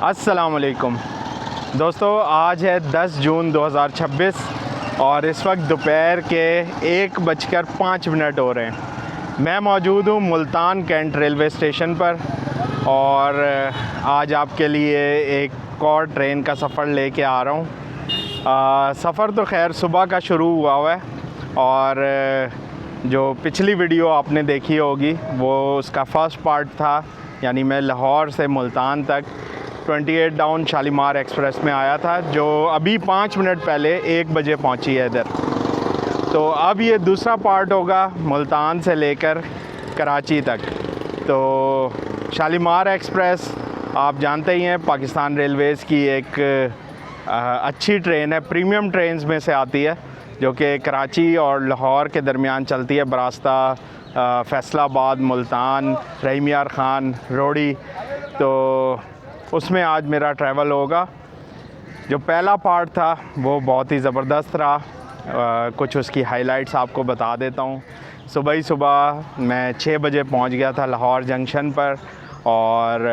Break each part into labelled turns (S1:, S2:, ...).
S1: अस्सलामुअलैकुम दोस्तों, आज है 10 जून 2026 और इस वक्त दोपहर के 1:05 हो रहे हैं। मैं मौजूद हूँ मुल्तान कैंट रेलवे स्टेशन पर और आज आपके लिए एक और ट्रेन का सफ़र लेके आ रहा हूँ। सफ़र तो खैर सुबह का शुरू हुआ है और जो पिछली वीडियो आपने देखी होगी वो उसका फ़र्स्ट पार्ट था, यानी मैं लाहौर से मुल्तान तक 28 डाउन शालीमार एक्सप्रेस में आया था, जो अभी 5 मिनट पहले 1 बजे पहुंची है इधर। तो अब ये दूसरा पार्ट होगा मुल्तान से लेकर कराची तक। तो शालीमार एक्सप्रेस आप जानते ही हैं, पाकिस्तान रेलवेज़ की एक अच्छी ट्रेन है, प्रीमियम ट्रेन्स में से आती है, जो कि कराची और लाहौर के दरमियान चलती है, बरास्ता, फैसलाबाद, मुल्तान, रहीम यार ख़ान, रोड़ी। तो उसमें आज मेरा ट्रैवल होगा। जो पहला पार्ट था वो बहुत ही ज़बरदस्त रहा। कुछ उसकी हाइलाइट्स आपको बता देता हूँ। सुबह ही सुबह मैं 6 बजे पहुँच गया था लाहौर जंक्शन पर और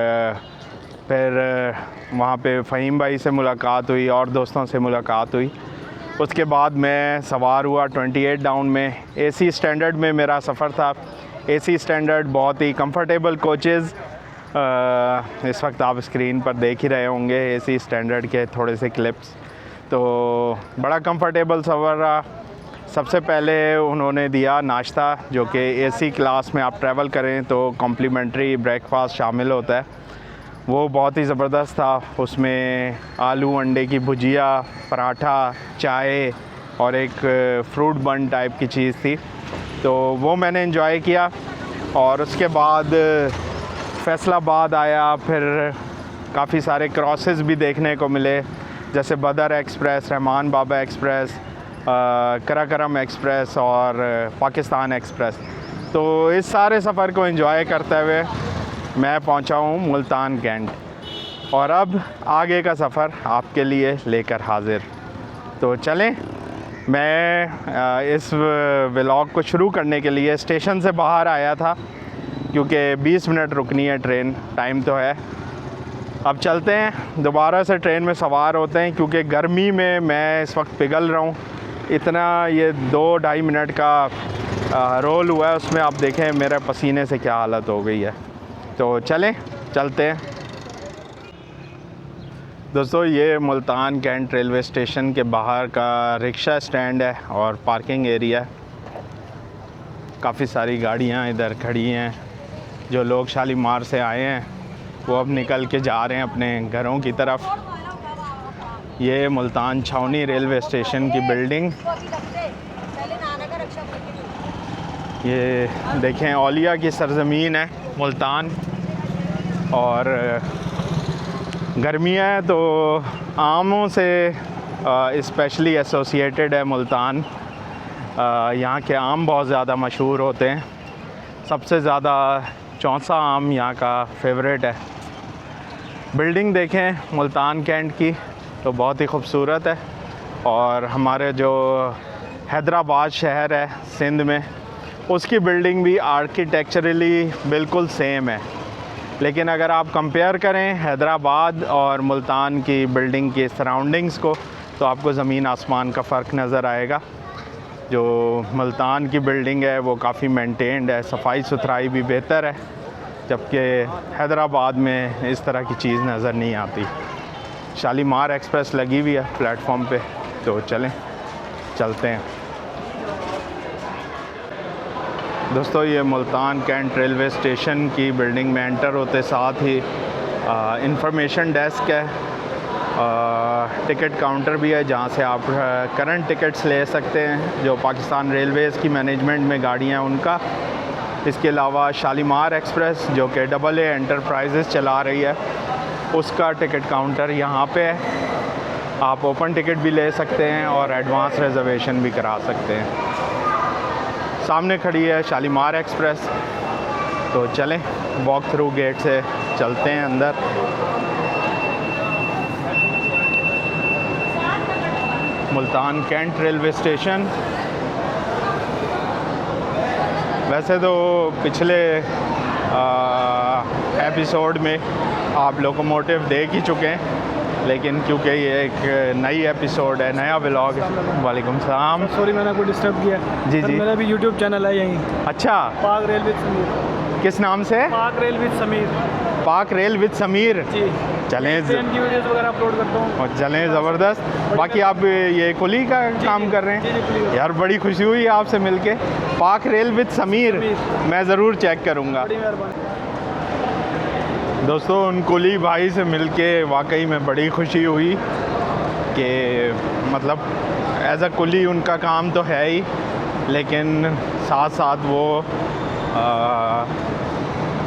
S1: फिर वहाँ पे फ़हीम भाई से मुलाकात हुई और दोस्तों से मुलाकात हुई। उसके बाद मैं सवार हुआ 28 डाउन में। एसी स्टैंडर्ड में मेरा सफ़र था। एसी स्टैंडर्ड बहुत ही कंफर्टेबल कोचेज़ इस वक्त आप स्क्रीन पर देख ही रहे होंगे एसी स्टैंडर्ड के थोड़े से क्लिप्स। तो बड़ा कंफर्टेबल सफ़र रहा। सबसे पहले उन्होंने दिया नाश्ता, जो कि एसी क्लास में आप ट्रैवल करें तो कॉम्प्लीमेंट्री ब्रेकफास्ट शामिल होता है। वो बहुत ही ज़बरदस्त था। उसमें आलू अंडे की भुजिया, पराठा, चाय और एक फ्रूट बन टाइप की चीज़ थी। तो वो मैंने एंजॉय किया और उसके बाद फैसलाबाद आया। फिर काफ़ी सारे क्रॉसेस भी देखने को मिले, जैसे बदर एक्सप्रेस, रहमान बाबा एक्सप्रेस, कराकरम एक्सप्रेस और पाकिस्तान एक्सप्रेस। तो इस सारे सफ़र को एंजॉय करते हुए मैं पहुंचा हूं मुल्तान कैंट और अब आगे का सफ़र आपके लिए लेकर हाज़िर। तो चलें, मैं इस व्लॉग को शुरू करने के लिए स्टेशन से बाहर आया था, क्योंकि 20 मिनट रुकनी है ट्रेन, टाइम तो है। अब चलते हैं, दोबारा से ट्रेन में सवार होते हैं, क्योंकि गर्मी में मैं इस वक्त पिघल रहा हूँ इतना। ये 2-2.5 मिनट का रोल हुआ है, उसमें आप देखें मेरे पसीने से क्या हालत हो गई है। तो चलें, चलते हैं दोस्तों। ये मुल्तान कैंट रेलवे स्टेशन के बाहर का रिक्शा स्टैंड है और पार्किंग एरिया है। काफ़ी सारी गाड़ियाँ इधर खड़ी हैं। जो लोग शालीमार से आए हैं वो अब निकल के जा रहे हैं अपने घरों की तरफ। ये मुल्तान छावनी रेलवे स्टेशन की बिल्डिंग, ये देखें औलिया की सरज़मीन है मुल्तान। और गर्मियाँ हैं तो आमों से स्पेशली एसोसिएटेड है मुल्तान। यहाँ के आम बहुत ज़्यादा मशहूर होते हैं। सबसे ज़्यादा चौसा आम यहाँ का फेवरेट है। बिल्डिंग देखें मुल्तान कैंट की तो बहुत ही खूबसूरत है। और हमारे जो हैदराबाद शहर है सिंध में, उसकी बिल्डिंग भी आर्किटेक्चरली बिल्कुल सेम है। लेकिन अगर आप कंपेयर करें हैदराबाद और मुल्तान की बिल्डिंग की सराउंडिंग्स को, तो आपको ज़मीन आसमान का फ़र्क नज़र आएगा। जो मुल्तान की बिल्डिंग है वो काफ़ी मेंटेन्ड है, सफाई सुथराई भी बेहतर है, जबकि हैदराबाद में इस तरह की चीज़ नज़र नहीं आती। शालीमार एक्सप्रेस लगी हुई है प्लेटफॉर्म पे, तो चलें, चलते हैं दोस्तों। ये मुल्तान कैंट रेलवे स्टेशन की बिल्डिंग में एंटर होते साथ ही इंफॉर्मेशन डेस्क है, टिकट काउंटर भी है, जहाँ से आप करंट टिकट्स ले सकते हैं जो पाकिस्तान रेलवेज़ की मैनेजमेंट में गाड़ियाँ हैं उनका। इसके अलावा शालीमार एक्सप्रेस जो कि AA एंटरप्राइजेज़ चला रही है, उसका टिकट काउंटर यहाँ पे है। आप ओपन टिकट भी ले सकते हैं और एडवांस रिजर्वेशन भी करा सकते हैं। सामने खड़ी है शालीमार एक्सप्रेस। तो चलें, वॉक थ्रू गेट से चलते हैं अंदर। Multan cantt railway station. वैसे तो पिछले एपिसोड में आप लोकोमोटिव देख ही चुके हैं, लेकिन क्योंकि ये एक नई एपिसोड है, नया व्लॉग है। वालेकुम सलाम।
S2: सॉरी मैंने आपको डिस्टर्ब किया।
S1: जी जी।
S2: मेरा भी यूट्यूब चैनल है यहीं,
S1: अच्छा,
S2: पाक रेल विद समीर।
S1: किस नाम से?
S2: पाक रेल विद समीर।
S1: पाक रेल विद समीर।
S2: जी,
S1: चलें
S2: ट्रेन की वीडियोस वगैरह अपलोड करता हूँ।
S1: और चलें, ज़बरदस्त। बाकी आप ये कुली का काम कर रहे हैं? यार बड़ी खुशी हुई आपसे मिलके। पाक रेल विद समीर, मैं ज़रूर चेक करूँगा।
S2: बड़ी मेहरबानी।
S1: दोस्तों, उन कुली भाई से मिलके वाकई में बड़ी खुशी हुई कि मतलब एज़ अ कुली उनका काम तो है ही, लेकिन साथ साथ वो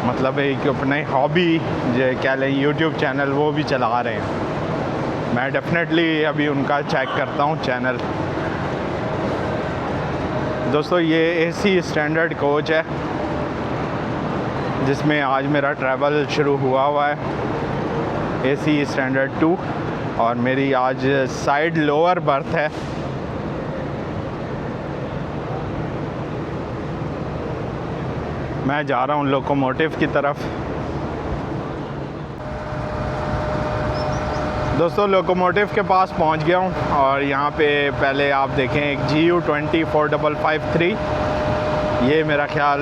S1: मतलब एक अपने हॉबी जो कह लें यूट्यूब चैनल वो भी चला रहे हैं। मैं डेफिनेटली अभी उनका चेक करता हूँ चैनल। दोस्तों, ये एसी स्टैंडर्ड कोच है जिसमें आज मेरा ट्रैवल शुरू हुआ है, एसी स्टैंडर्ड 2, और मेरी आज साइड लोअर बर्थ है। मैं जा रहा हूँ लोकोमोटिव की तरफ। दोस्तों, लोकोमोटिव के पास पहुँच गया हूँ और यहाँ पे पहले आप देखें एक GU20 4553। ये मेरा ख्याल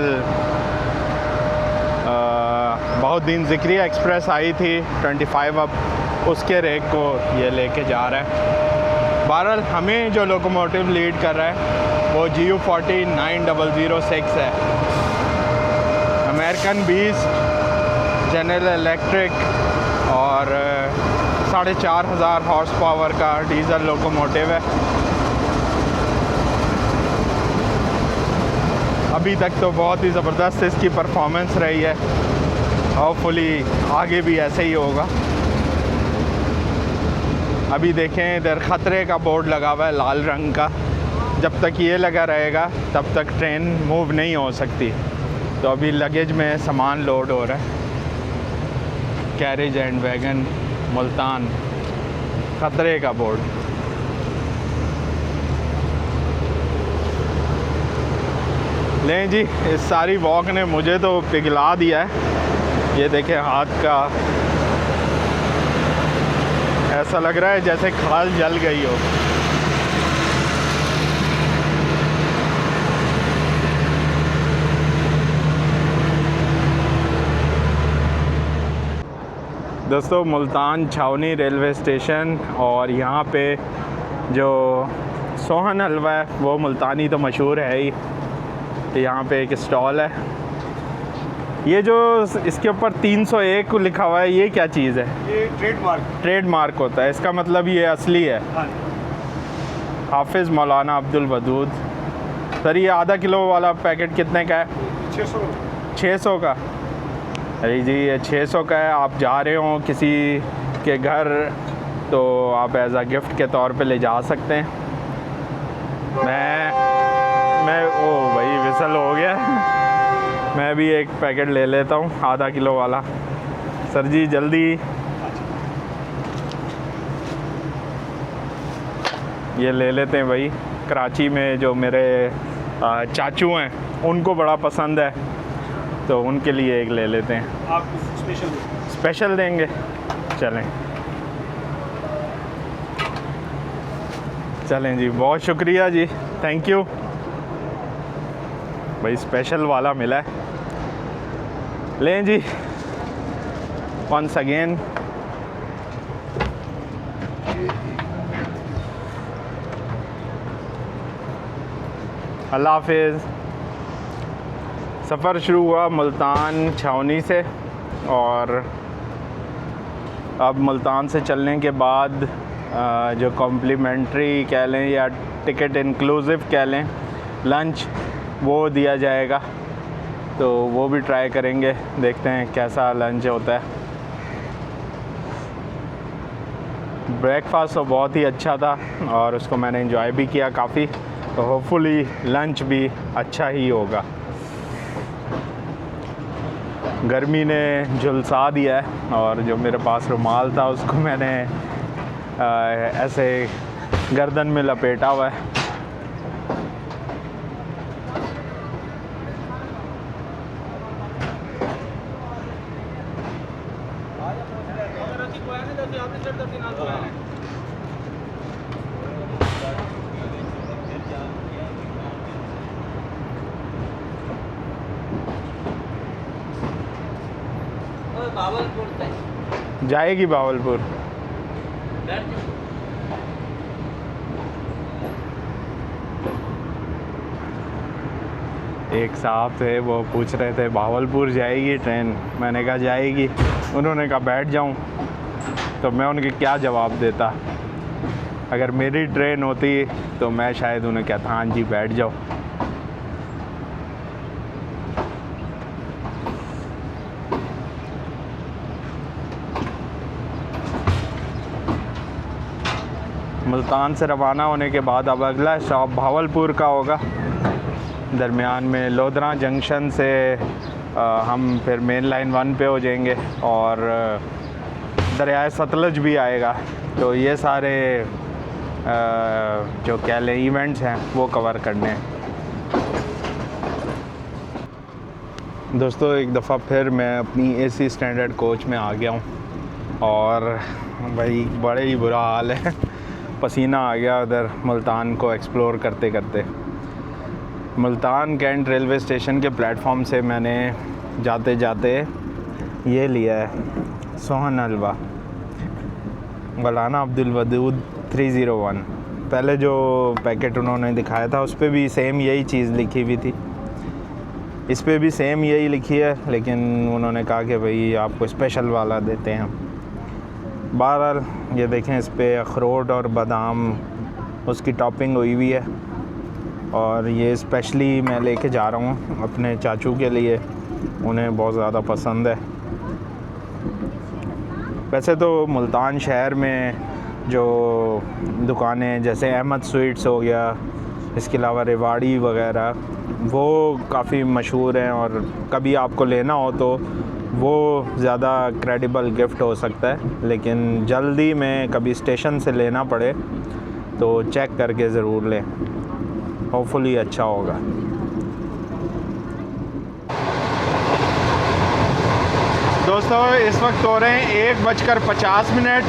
S1: बहुत दिन ज़िक्री एक्सप्रेस आई थी 25, अब उसके रेक को ये लेके जा रहा है। बहरहाल हमें जो लोकोमोटिव लीड कर रहा है वो GU40 9006 है। अमेरिकन बीस्ट, जनरल इलेक्ट्रिक और 4500 हॉर्स पावर का डीज़ल लोकोमोटिव है। अभी तक तो बहुत ही ज़बरदस्त इसकी परफॉर्मेंस रही है। होपफुली आगे भी ऐसे ही होगा। अभी देखें इधर ख़तरे का बोर्ड लगा हुआ है लाल रंग का। जब तक ये लगा रहेगा तब तक ट्रेन मूव नहीं हो सकती। तो अभी लगेज में सामान लोड हो रहा है। कैरेज एंड वैगन मुल्तान, ख़तरे का बोर्ड। लें जी, इस सारी वॉक ने मुझे तो पिघला दिया है। ये देखें हाथ का, ऐसा लग रहा है जैसे खाल जल गई हो। दोस्तों, मुल्तान छावनी रेलवे स्टेशन, और यहाँ पे जो सोहन हलवा है वो मुल्तानी तो मशहूर है ही। तो यहाँ पे एक स्टॉल है। ये जो इसके ऊपर 301 लिखा हुआ है, ये क्या चीज़ है?
S2: ये
S1: ट्रेडमार्क होता है, इसका मतलब ये असली है।
S2: हाँ।
S1: हाफिज़ मौलाना अब्दुल वदूद। सर, ये आधा किलो वाला पैकेट कितने का है? 600 का। अरे जी, ये 600 का है। आप जा रहे हो किसी के घर तो आप एज अ गिफ्ट के तौर पे ले जा सकते हैं। मैं ओ भाई, विसल हो गया। मैं भी एक पैकेट ले लेता हूँ आधा किलो वाला। सर जी जल्दी। ये ले लेते हैं भाई। कराची में जो मेरे चाचू हैं उनको बड़ा पसंद है, तो उनके लिए एक ले लेते हैं।
S2: आप
S1: स्पेशल देंगे? चलें चलें जी, बहुत शुक्रिया जी, थैंक यू भाई। स्पेशल वाला मिला है। लें जी, वंस अगेन। अल्लाह हाफिज़। सफ़र शुरू हुआ मुल्तान छावनी से, और अब मुल्तान से चलने के बाद जो कॉम्प्लीमेंट्री कह लें या टिकट इंक्लूसिव कह लें लंच, वो दिया जाएगा। तो वो भी ट्राई करेंगे, देखते हैं कैसा लंच होता है। ब्रेकफास्ट तो बहुत ही अच्छा था और उसको मैंने एंजॉय भी किया काफ़ी। तो होपफुली लंच भी अच्छा ही होगा। गर्मी ने झुलसा दिया है, और जो मेरे पास रुमाल था उसको मैंने ऐसे गर्दन में लपेटा हुआ है। जाएगी बावलपुर। एक साहब थे वो पूछ रहे थे बावलपुर जाएगी ट्रेन, मैंने कहा जाएगी। उन्होंने कहा बैठ जाऊं, तो मैं उनके क्या जवाब देता। अगर मेरी ट्रेन होती तो मैं शायद उन्हें कहता हाँ जी बैठ जाओ। मुल्तान से रवाना होने के बाद अब अगला स्टॉप भावलपुर का होगा। दरमियान में लोधरा जंक्शन से हम फिर मेन लाइन 1 पे हो जाएंगे और दरियाए सतलज भी आएगा। तो ये सारे जो कह लें इवेंट्स हैं वो कवर करने हैं। दोस्तों एक दफ़ा फिर मैं अपनी एसी स्टैंडर्ड कोच में आ गया हूँ और भाई बड़े ही बुरा हाल है। पसीना आ गया उधर मुल्तान को एक्सप्लोर करते करते। मुल्तान कैंट रेलवे स्टेशन के प्लेटफॉर्म से मैंने जाते जाते ये लिया है सोहन हलवा मौलाना अब्दुल वदूद 301। पहले जो पैकेट उन्होंने दिखाया था उस पर भी सेम यही चीज़ लिखी हुई थी, इस पे भी सेम यही लिखी है, लेकिन उन्होंने कहा कि भाई आपको स्पेशल वाला देते हैं। बहरहाल ये देखें, इस पे अखरोट और बादाम उसकी टॉपिंग हुई हुई है और ये स्पेशली मैं लेके जा रहा हूँ अपने चाचू के लिए, उन्हें बहुत ज़्यादा पसंद है। वैसे तो मुल्तान शहर में जो दुकानें जैसे अहमद स्वीट्स हो गया, इसके अलावा रेवाड़ी वगैरह, वो काफ़ी मशहूर हैं और कभी आपको लेना हो तो वो ज़्यादा क्रेडिबल गिफ्ट हो सकता है। लेकिन जल्दी में कभी स्टेशन से लेना पड़े तो चेक करके ज़रूर लें, होपफुली अच्छा होगा। दोस्तों इस वक्त हो रहे हैं 1:50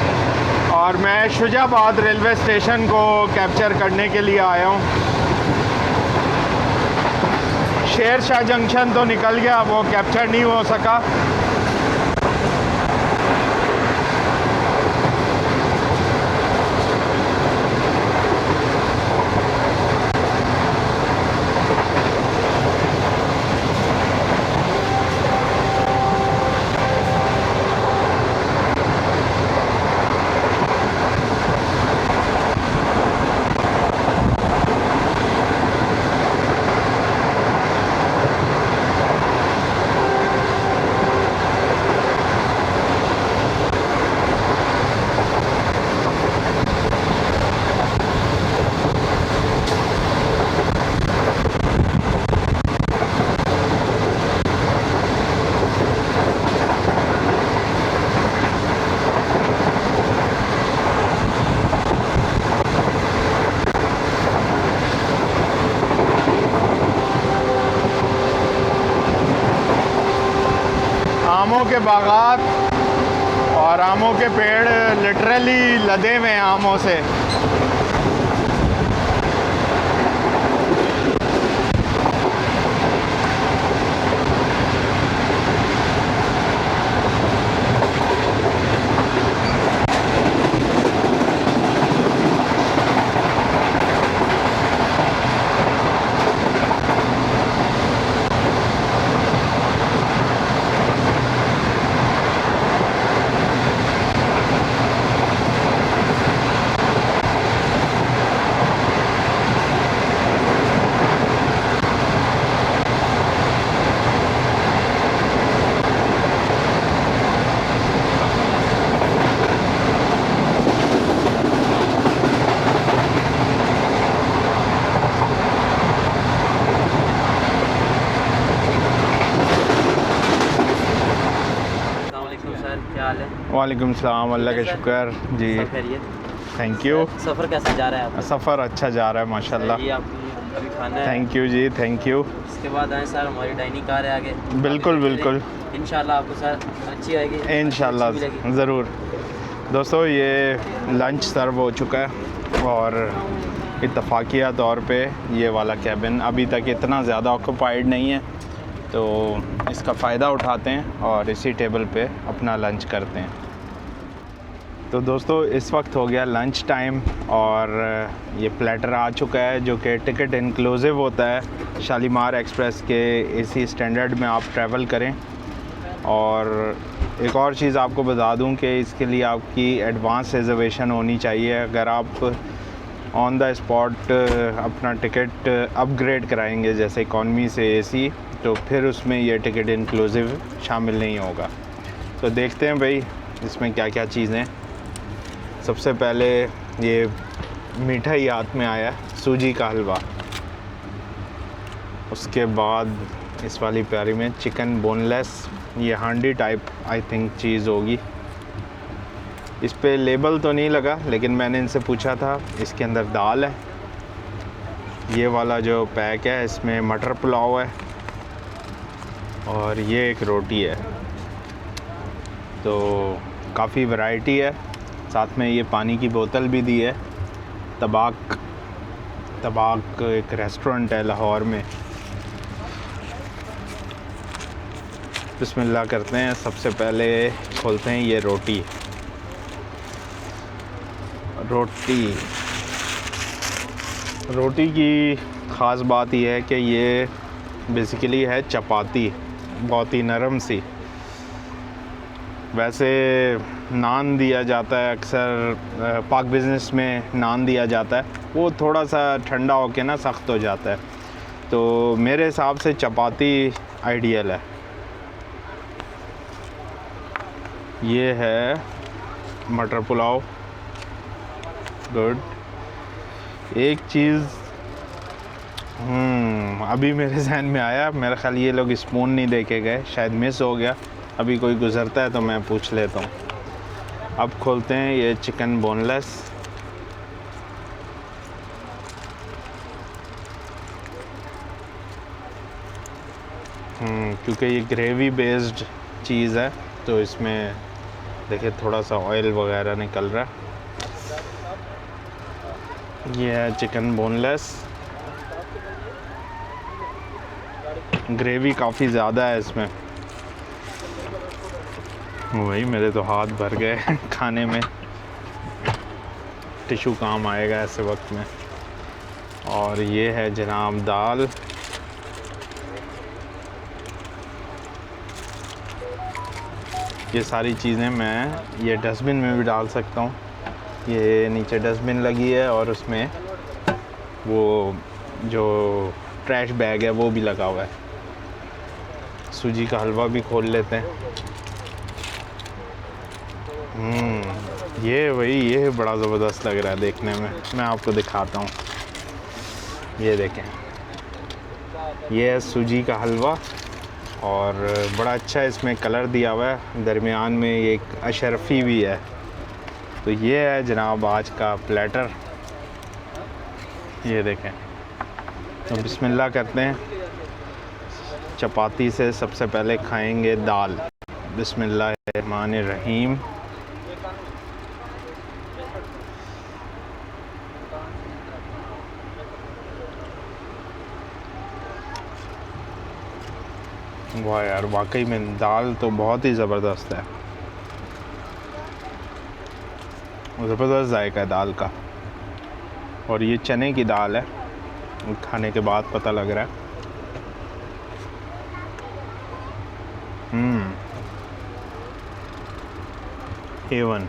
S1: और मैं शुजाबाद रेलवे स्टेशन को कैप्चर करने के लिए आया हूँ। शेर शाह जंक्शन तो निकल गया, वो कैप्चर नहीं हो सका। आमों के बागात और आमों के पेड़ लिटरली लदे हुए हैं आमों से। वालेकुम सलाम, अल्लाह का शुक्र जी, थैंक यू।
S3: सफ़र कैसा जा रहा है आपका?
S1: सफ़र अच्छा जा रहा है माशाल्लाह।
S3: ये आपको अभी खाना है।
S1: Thank you ji, thank you.
S3: इसके बाद आए सर, हमारी डाइनिंग कार है आगे।
S1: बिल्कुल बिल्कुल,
S3: इंशाल्लाह आपको सर अच्छी आएगी,
S1: इंशाल्लाह ज़रूर। दोस्तों ये लंच सर्व हो चुका है और इत्तफाकिया तौर पे ये वाला कैबिन अभी तक इतना ज़्यादा ऑक्यूपाइड नहीं है, तो इसका फ़ायदा उठाते हैं और इसी टेबल पे अपना लंच करते हैं। तो दोस्तों इस वक्त हो गया लंच टाइम और ये प्लेटर आ चुका है जो कि टिकट इंक्लूसिव होता है शालीमार एक्सप्रेस के एसी स्टैंडर्ड में आप ट्रैवल करें। और एक और चीज़ आपको बता दूं कि इसके लिए आपकी एडवांस रिजर्वेशन होनी चाहिए। अगर आप ऑन द स्पॉट अपना टिकट अपग्रेड कराएंगे जैसे इकॉनमी से एसी, तो फिर उसमें ये टिकट इंक्लूसिव शामिल नहीं होगा। तो देखते हैं भाई इसमें क्या क्या चीज़ें। सबसे पहले ये मीठा ही हाथ में आया, सूजी का हलवा। उसके बाद इस वाली प्यारी में चिकन बोनलेस, ये हांडी टाइप आई थिंक चीज़ होगी। इस पे लेबल तो नहीं लगा लेकिन मैंने इनसे पूछा था। इसके अंदर दाल है, ये वाला जो पैक है इसमें मटर पुलाव है और ये एक रोटी है। तो काफ़ी वैरायटी है। साथ में ये पानी की बोतल भी दी है। तबाक एक रेस्टोरेंट है लाहौर में। बिस्मिल्लाह करते हैं। सबसे पहले खोलते हैं ये रोटी। रोटी की ख़ास बात यह है कि ये बेसिकली है चपाती, बहुत ही नरम सी। वैसे नान दिया जाता है अक्सर, पाक बिज़नेस में नान दिया जाता है, वो थोड़ा सा ठंडा होके ना सख्त हो जाता है। तो मेरे हिसाब से चपाती आइडियल है। ये है मटर पुलाव, गुड। एक चीज़ अभी मेरे जहन में आया, मेरा ख्याल ये लोग स्पून नहीं दे के गए, शायद मिस हो गया। अभी कोई गुज़रता है तो मैं पूछ लेता हूँ। अब खोलते हैं ये चिकन बोनलेस। क्योंकि ये ग्रेवी बेस्ड चीज़ है तो इसमें देखिए थोड़ा सा ऑयल वगैरह निकल रहा है। ये है चिकन बोनलेस। ग्रेवी काफ़ी ज़्यादा है इसमें। वही मेरे तो हाथ भर गए खाने में। टिशू काम आएगा ऐसे वक्त में। और ये है जनाब दाल। ये सारी चीज़ें मैं ये डस्टबिन में भी डाल सकता हूँ। ये नीचे डस्टबिन लगी है और उसमें वो जो ट्रैश बैग है वो भी लगा हुआ है। सूजी का हलवा भी खोल लेते हैं। ये बड़ा ज़बरदस्त लग रहा है देखने में। मैं आपको दिखाता हूँ, ये देखें, ये है सूजी का हलवा और बड़ा अच्छा इसमें कलर दिया हुआ है। दरमियान में एक अशरफी भी है। तो ये है जनाब आज का प्लेटर, ये देखें। तो बिस्मिल्लाह करते हैं। चपाती से सबसे पहले खाएंगे दाल। बिस्मिल्लाहिर्रहमानिर्रहीम। वाह यार, वाकई में दाल तो बहुत ही ज़बरदस्त है। ज़बरदस्त जायका है दाल का। और ये चने की दाल है, खाने के बाद पता लग रहा है। A1।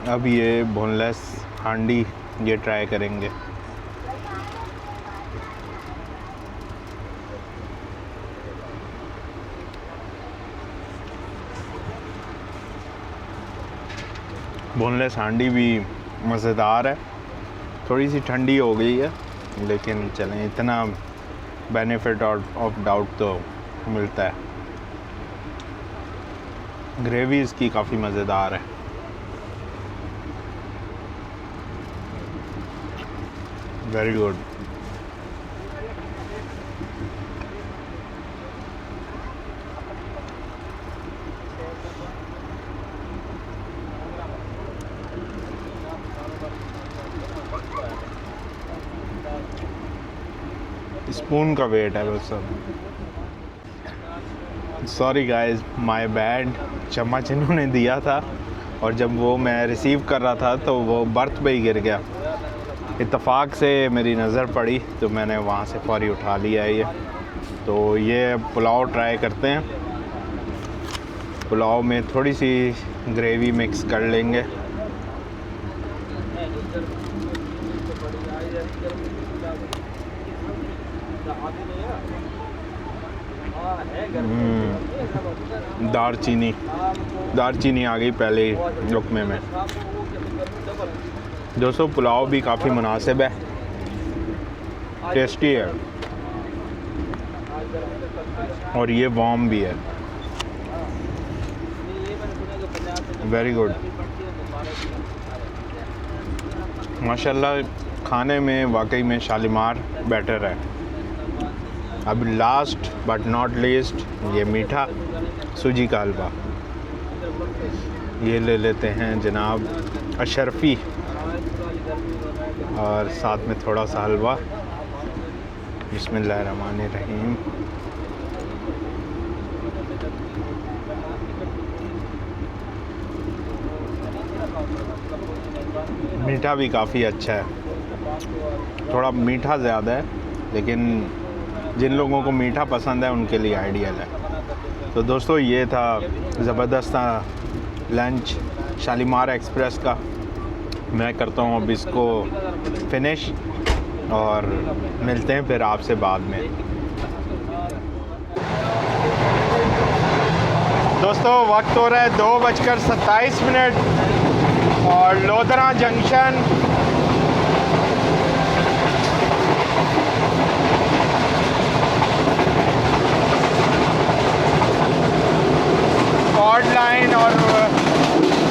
S1: अब ये बोनलेस हांडी ये ट्राई करेंगे। बोनलेस हांडी भी मज़ेदार है। थोड़ी सी ठंडी हो गई है लेकिन चलें, इतना बेनिफिट ऑफ डाउट तो मिलता है। ग्रेवी इसकी काफ़ी मज़ेदार है। Very good. स्पून का वेट है बस सब। Sorry guys, my bad. चम्मच इन्होंने दिया था और जब वो मैं रिसीव कर रहा था तो वो बर्थ पे ही गिर गया। इत्तेफाक से मेरी नज़र पड़ी तो मैंने वहाँ से फौरी उठा लिया है ये। तो ये पुलाव ट्राई करते हैं। पुलाव में थोड़ी सी ग्रेवी मिक्स कर लेंगे। दालचीनी आ गई पहले ही लुकमे में। दोस्तों पुलाव भी काफ़ी मुनासिब है, टेस्टी है और ये वार्म भी है। वेरी गुड माशाल्लाह। खाने में वाकई में शालीमार बेटर है। अब लास्ट बट नॉट लीस्ट ये मीठा सूजी का हलवा ये ले लेते हैं जनाब अशरफी, और साथ में थोड़ा सा हलवा। बिस्मिल्लाहिर्रहमानिर्रहीम। मीठा भी काफ़ी अच्छा है, थोड़ा मीठा ज़्यादा है लेकिन जिन लोगों को मीठा पसंद है उनके लिए आइडियल है। तो दोस्तों ये था ज़बरदस्त लंच शालीमार एक्सप्रेस का। मैं करता हूँ अब इसको फिनिश और मिलते हैं फिर आपसे बाद में। दोस्तों वक्त हो रहा है 2:27 और लोधरा जंक्शन कॉर्ड लाइन और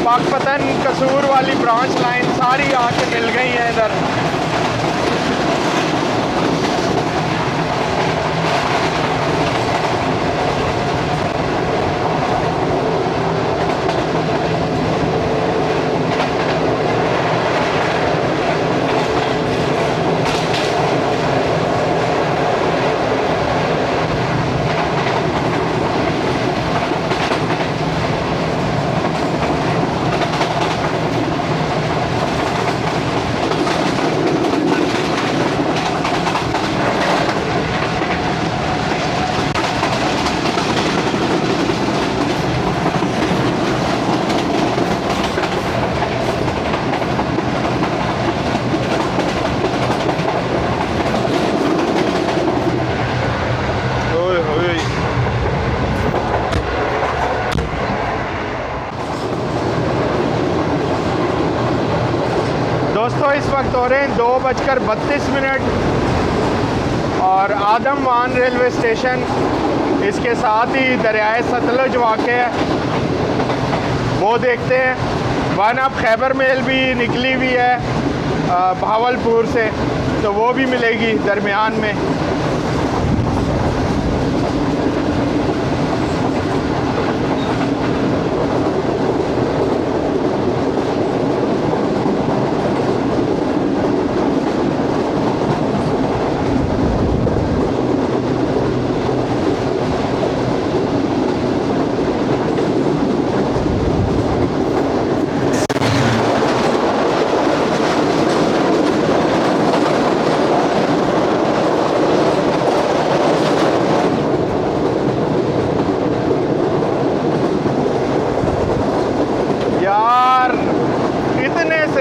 S1: पाकपतन कसूर वाली ब्रांच लाइन सारी आके मिल गई हैं इधर। दोस्तों इस वक्त हो रहे हैं 2:32 और आदमवान रेलवे स्टेशन, इसके साथ ही दरियाए सतलुज वाक़ है, वो देखते हैं। वन अब खैबर मेल भी निकली हुई है भावलपुर से, तो वो भी मिलेगी दरमियान में।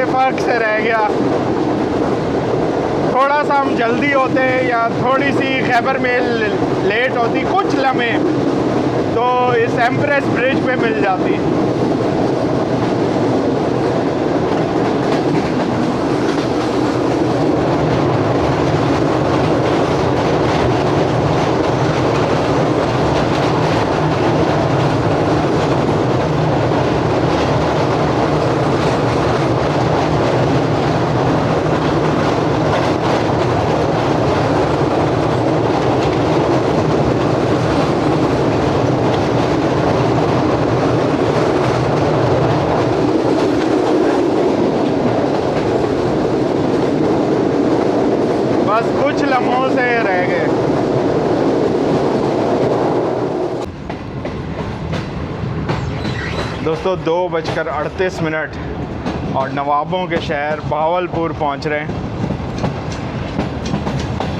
S1: फ़र्क से रह गया, थोड़ा सा हम जल्दी होते या थोड़ी सी खैबर मेल लेट होती कुछ लम्हे तो इस एम्प्रेस ब्रिज पे मिल जाती। बस कुछ लम्हों से रह गए। दोस्तों 2:38 और नवाबों के शहर भावलपुर पहुंच रहे हैं।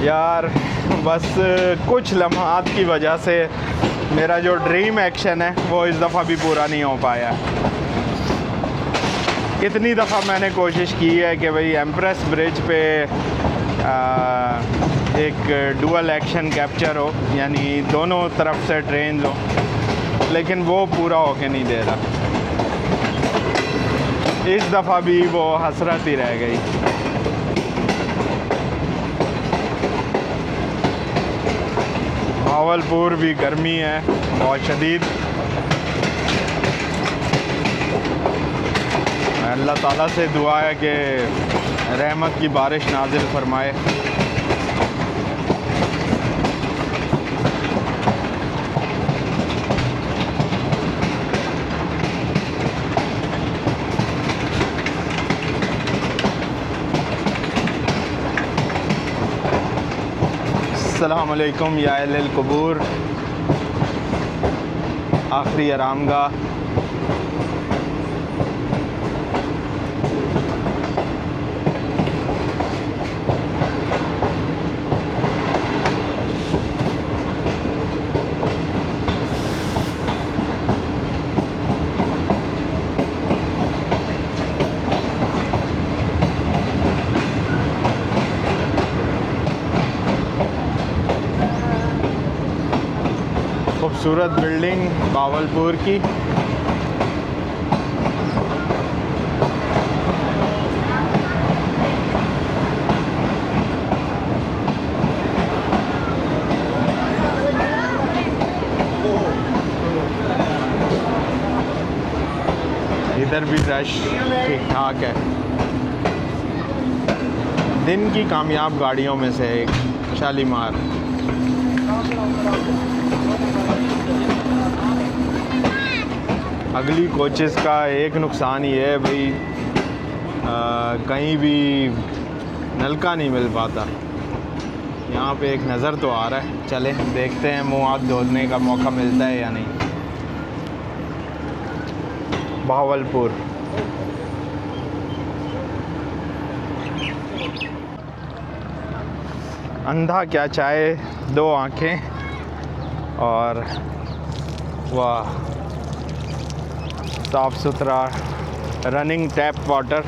S1: यार बस कुछ लम्हात की वजह से मेरा जो ड्रीम एक्शन है वो इस दफ़ा भी पूरा नहीं हो पाया। कितनी दफ़ा मैंने कोशिश की है कि भाई एम्प्रेस ब्रिज पे एक डुअल एक्शन कैप्चर हो, यानी दोनों तरफ से ट्रेन हो, लेकिन वो पूरा होके नहीं दे रहा। इस दफ़ा भी वो हसरत ही रह गई। भावलपुर भी गर्मी है बहुत शदीद। अल्लाह ताला से दुआ है कि रहमत की बारिश नाजिल फरमाए। अस्सलाम वालेकुम या अहल क़ुबूर, आखिरी आरामगाह। खूबसूरत बिल्डिंग भावलपुर की। इधर भी रश ठीक ठाक है। दिन की कामयाब गाड़ियों में से एक शालीमार। अगली कोचेस का एक नुकसान ये है भाई, कहीं भी नलका नहीं मिल पाता। यहाँ पे एक नज़र तो आ रहा है, चले देखते हैं मुँह हाथ धोने का मौका मिलता है या नहीं। भावलपुर अंधा क्या चाहे दो आँखें, और वाह साफ़ सुथरा रनिंग टैप वाटर।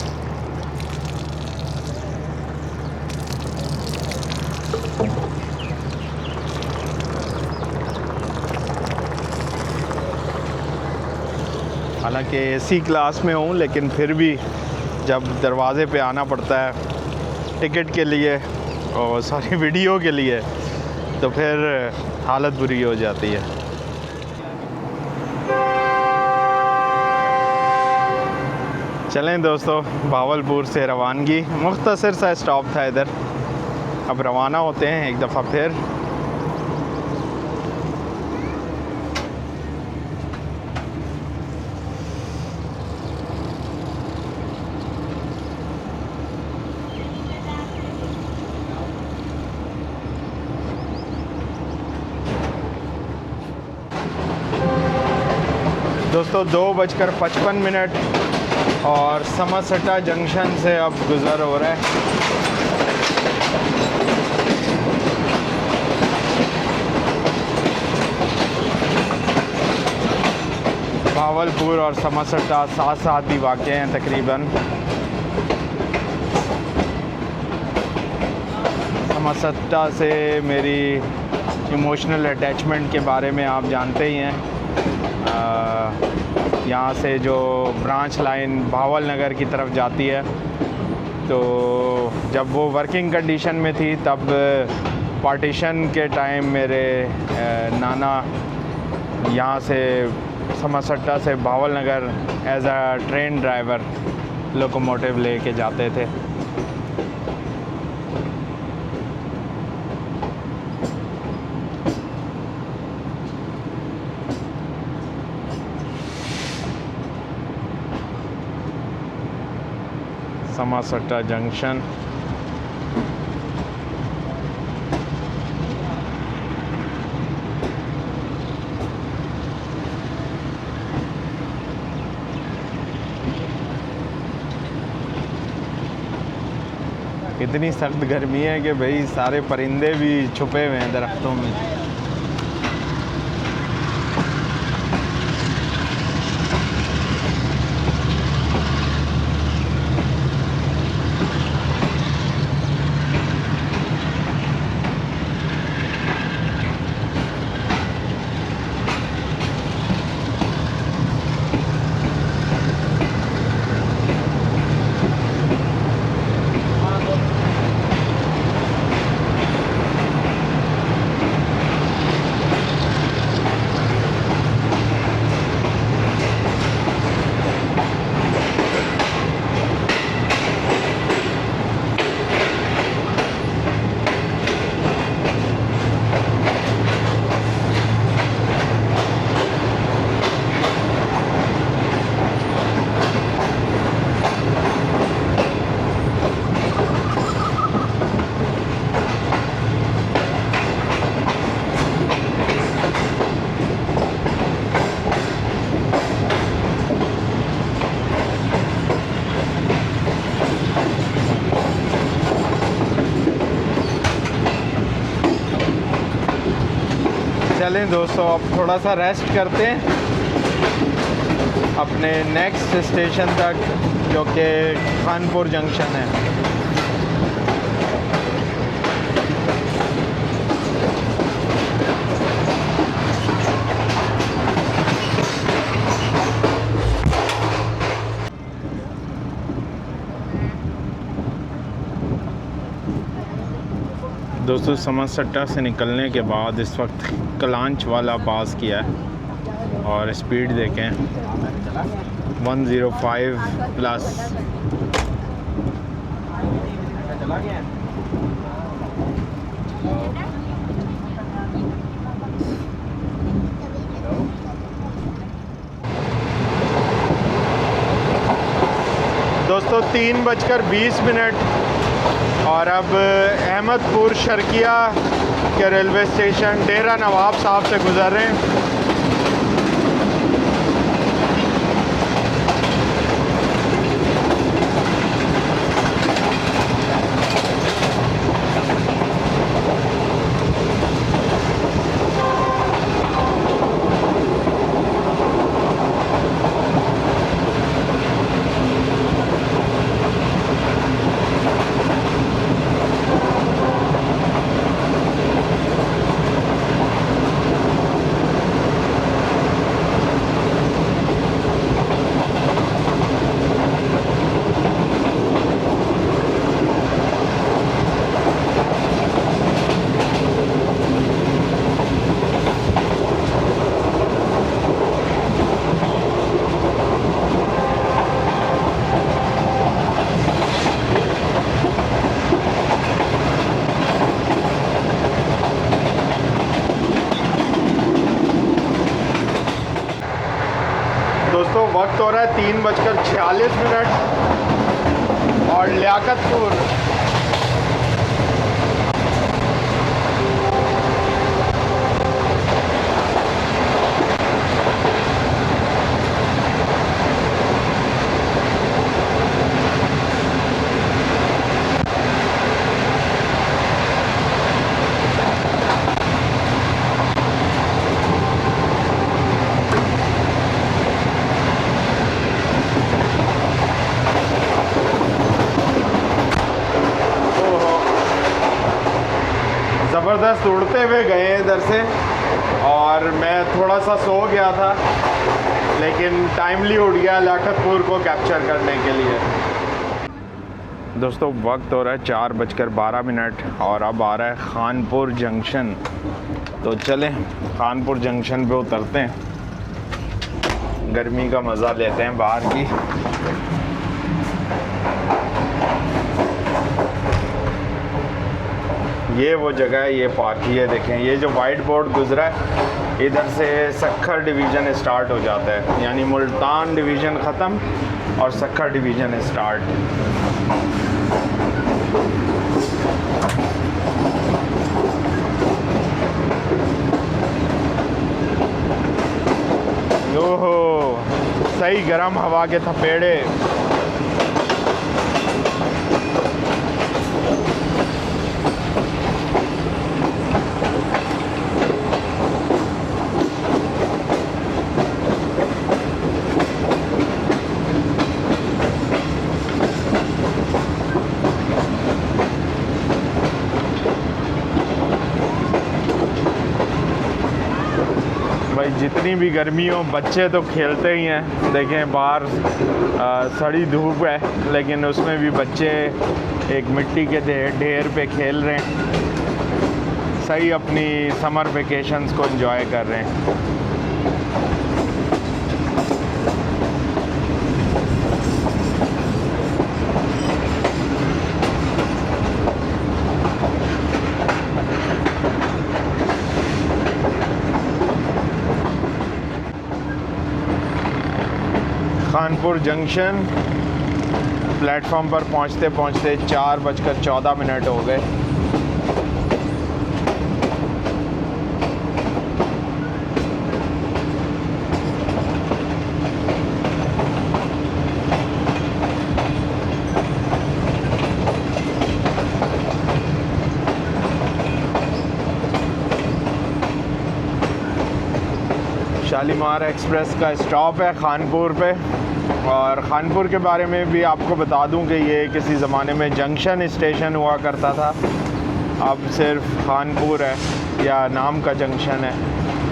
S1: हालांकि एसी क्लास में हूँ, लेकिन फिर भी जब दरवाज़े पे आना पड़ता है टिकट के लिए और सॉरी वीडियो के लिए, तो फिर हालत बुरी हो जाती है। चलें दोस्तों, भावलपुर से रवानगी, मुख्तसर सा स्टॉप था इधर। अब रवाना होते हैं एक दफ़ा फिर। दोस्तों 2:55 और समरसटा जंक्शन से अब गुज़र हो रहा है। भावलपुर और समरसटा साथ साथ ही वाक़े हैं तकरीबन। समरसटा से मेरी इमोशनल अटैचमेंट के बारे में आप जानते ही हैं। यहाँ से जो ब्रांच लाइन भावल नगर की तरफ जाती है, तो जब वो वर्किंग कंडीशन में थी तब पार्टीशन के टाइम मेरे नाना यहाँ से समरसटा से भावल नगर as a train driver locomotive लेके जाते थे। समरसटा जंक्शन इतनी सख्त गर्मी है कि भाई सारे परिंदे भी छुपे हुए हैं दरख्तों में। चलें दोस्तों, अब थोड़ा सा रेस्ट करते हैं अपने नेक्स्ट स्टेशन तक, जो कि खानपुर जंक्शन है। दोस्तों समरसट्टा से निकलने के बाद इस वक्त कलांच वाला पास किया है और स्पीड देखें 105 प्लस। दोस्तों 3:20 और अब अहमदपुर शर्किया के रेलवे स्टेशन डेरा नवाब साहब से गुजर रहे हैं। दोस्तों वक्त हो रहा है 3:46 और लियाकतपुर ज़बरदस्त उड़ते हुए गए इधर से, और मैं थोड़ा सा सो गया था लेकिन टाइमली उठ गया लियाकतपुर को कैप्चर करने के लिए। दोस्तों वक्त हो रहा है 4:12 और अब आ रहा है खानपुर जंक्शन। तो चलें खानपुर जंक्शन पे उतरते हैं, गर्मी का मज़ा लेते हैं बाहर की। ये वो जगह है, ये पार्की है, देखें ये जो वाइट बोर्ड गुजरा है इधर से सक्खर डिवीज़न स्टार्ट हो जाता है, यानी मुल्तान डिवीज़न ख़त्म और सक्खर डिवीज़न स्टार्ट। ओहो सही गर्म हवा के थपेड़े। जितनी भी गर्मी हो बच्चे तो खेलते ही हैं। देखें बाहर सड़ी धूप है लेकिन उसमें भी बच्चे एक मिट्टी के ढेर पे खेल रहे हैं, सही अपनी समर वेकेशंस को एंजॉय कर रहे हैं। खानपुर जंक्शन प्लेटफॉर्म पर पहुंचते पहुंचते 4:14 हो गए। शालीमार एक्सप्रेस का स्टॉप है खानपुर पे। और ख़ानपुर के बारे में भी आपको बता दूं कि ये किसी ज़माने में जंक्शन स्टेशन हुआ करता था, अब सिर्फ खानपुर है या नाम का जंक्शन है।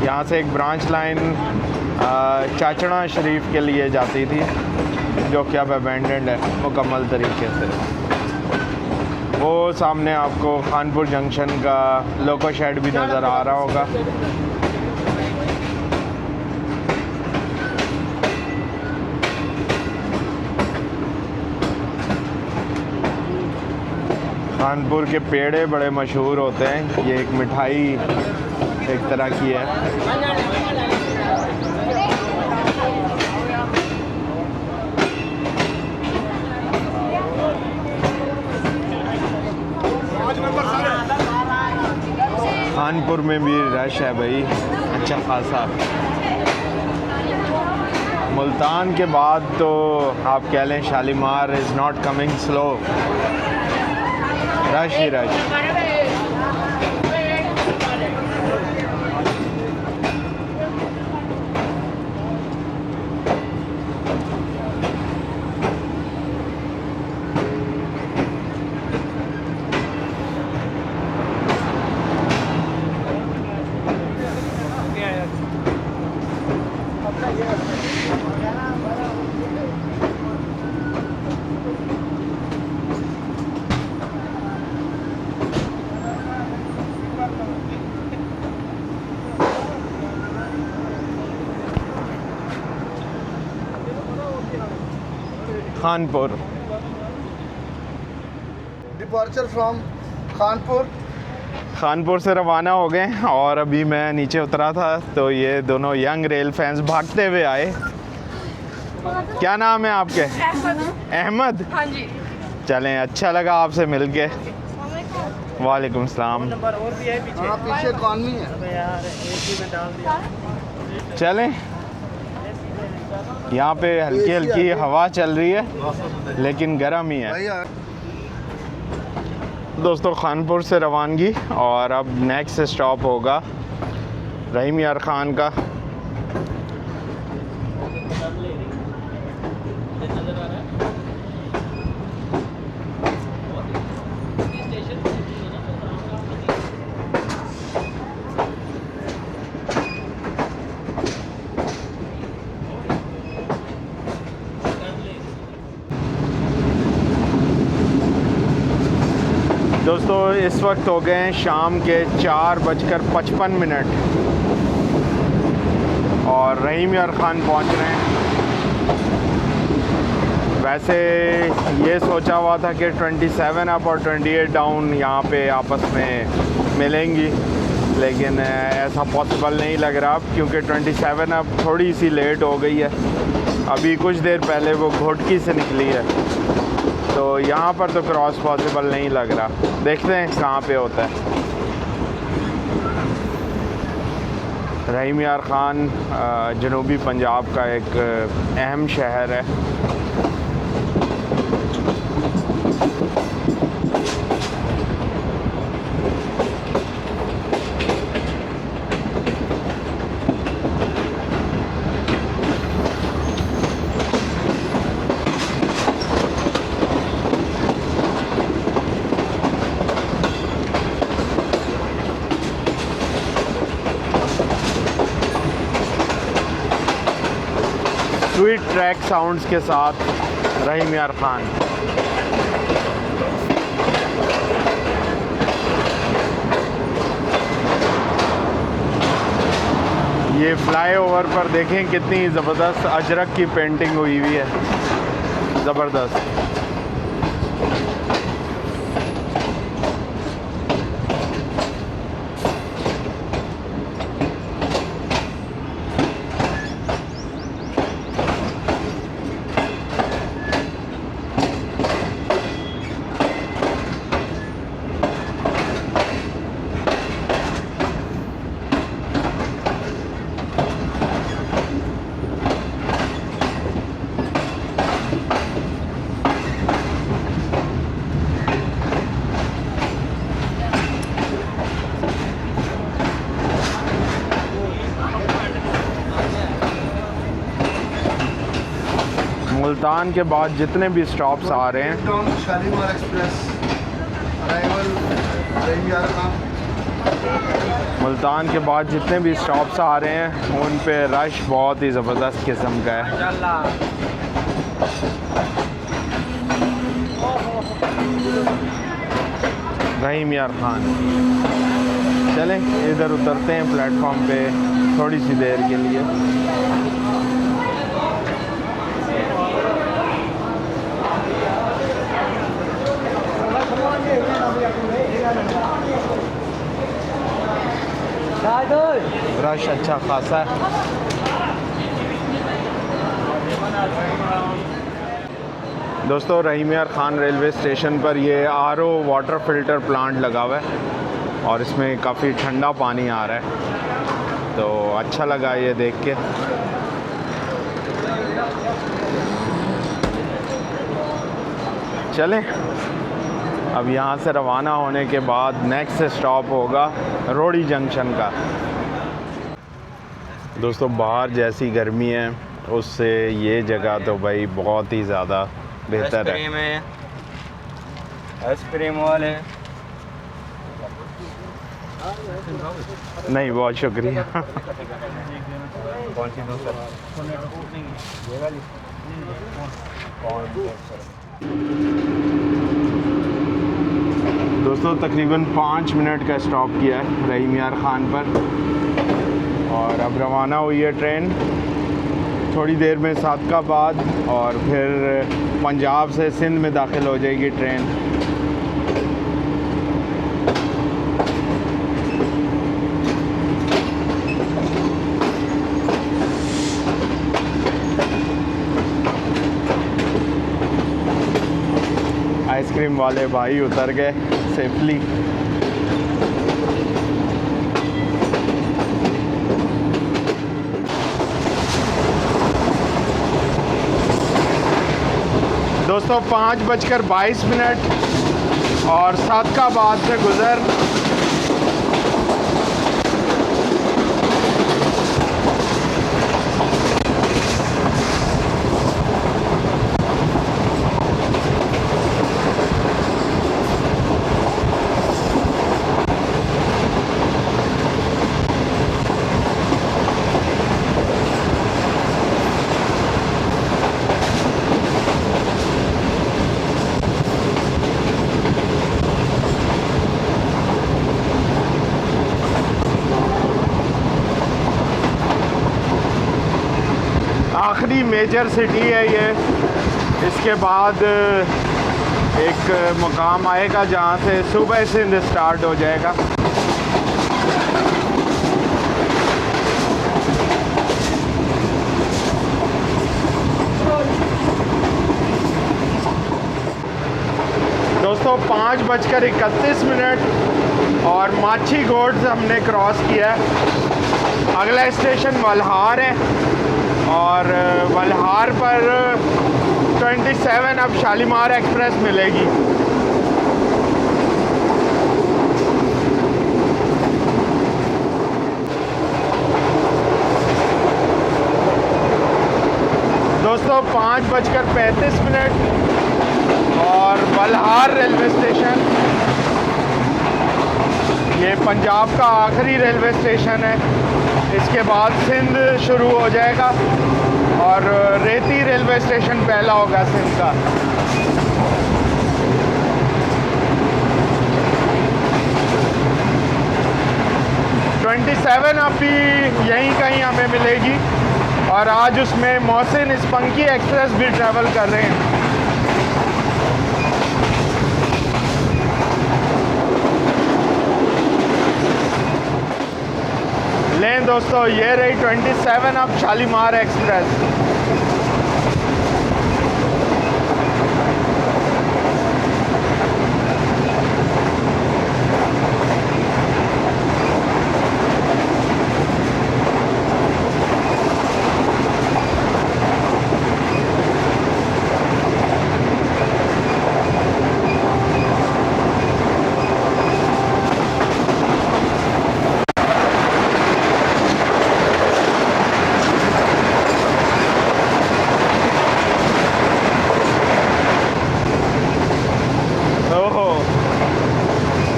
S1: यहाँ से एक ब्रांच लाइन चाचड़ा शरीफ के लिए जाती थी जो कि अब अबेंडेंड है मुकम्मल तरीके से। वो सामने आपको खानपुर जंक्शन का लोको शेड भी नज़र आ रहा होगा। खानपुर के पेड़े बड़े मशहूर होते हैं। ये एक मिठाई एक तरह की है। खानपुर में भी रश है भाई अच्छा खासा। मुल्तान के बाद तो आप कह लें Shalimar is not coming slow, rush he rush. Khanpur
S2: departure from
S1: Khanpur से रवाना हो गए और अभी मैं नीचे उतरा था तो ये दोनों यंग रेल फैंस भागते हुए आए। क्या नाम है आपके? अहमद।
S4: हाँ जी।
S1: चलें अच्छा लगा आपसे मिलके। वालेकुम सलाम।
S2: नंबर और भी है पीछे कौन भी है यार, एक ही में डाल दिया।
S1: चलें यहाँ पे हल्की हल्की हवा चल रही है लेकिन गर्म ही है। दोस्तों खानपुर से रवानगी और अब नेक्स्ट स्टॉप होगा रहीम यार खान का। दोस्तों इस वक्त हो गए हैं शाम के 4:55 और रहीम यार खान पहुंच रहे हैं। वैसे ये सोचा हुआ था कि 27 अप और 28 डाउन यहाँ पे आपस में मिलेंगी, लेकिन ऐसा पॉसिबल नहीं लग रहा अब, क्योंकि 27 अप थोड़ी सी लेट हो गई है। अभी कुछ देर पहले वो घोटकी से निकली है तो यहाँ पर तो क्रॉस पॉसिबल नहीं लग रहा। देखते हैं कहाँ पे होता है। रहीम यार खान जनूबी पंजाब का एक अहम शहर है। स्वीट ट्रैक साउंड्स के साथ रहीम यार खान। ये फ्लाईओवर पर देखें कितनी ज़बरदस्त अजरक की पेंटिंग हुई हुई है, ज़बरदस्त। मुल्तान के बाद जितने भी स्टॉप्स आ रहे हैं,
S2: टाउन शालीमार एक्सप्रेस अराइवल रहीम यार खान।
S1: मुल्तान के बाद जितने भी स्टॉप्स आ रहे हैं उन पे रश बहुत ही ज़बरदस्त किस्म का है। रहीम यार खान। चलें इधर उतरते हैं प्लेटफॉर्म पे थोड़ी सी देर के लिए। रश अच्छा खासा है। दोस्तों रहीम यार खान रेलवे स्टेशन पर ये आरओ वाटर फिल्टर प्लांट लगा हुआ है और इसमें काफ़ी ठंडा पानी आ रहा है, तो अच्छा लगा ये देख के। चलें अब यहाँ से रवाना होने के बाद नेक्स्ट स्टॉप होगा रोड़ी जंक्शन का। दोस्तों बाहर जैसी गर्मी है उससे ये जगह तो भाई बहुत ही ज़्यादा बेहतर है।
S3: आइसक्रीम वाले
S1: नहीं, बहुत शुक्रिया।
S3: कौन सी
S1: दोस्तों तकरीबन 5 मिनट का स्टॉप किया है रहीम यार खान पर और अब रवाना हुई है ट्रेन। थोड़ी देर में सादकाबाद और फिर पंजाब से सिंध में दाखिल हो जाएगी ट्रेन। आइसक्रीम वाले भाई उतर गए सेफली। दोस्तों 5:22 और सादकाबाद से गुज़र आखिरी मेजर सिटी है ये। इसके बाद एक मुकाम आएगा जहाँ से सुबह सिंध स्टार्ट हो जाएगा। दोस्तों 5:31 और माछी घोट हमने क्रॉस किया है। अगला स्टेशन वल्हार है और वल्हार पर 27 अब शालीमार एक्सप्रेस मिलेगी। दोस्तों 5:35 और वल्हार रेलवे स्टेशन, ये पंजाब का आखिरी रेलवे स्टेशन है। इसके बाद सिंध शुरू हो जाएगा और रेती रेलवे स्टेशन पहला होगा सिंध का। ट्वेंटी-7 अभी यहीं कहीं हमें मिलेगी और आज उसमें मोहसिन स्पंकी एक्सप्रेस भी ट्रैवल कर रहे हैं। लें दोस्तों, ये रही 27 अब शालीमार एक्सप्रेस।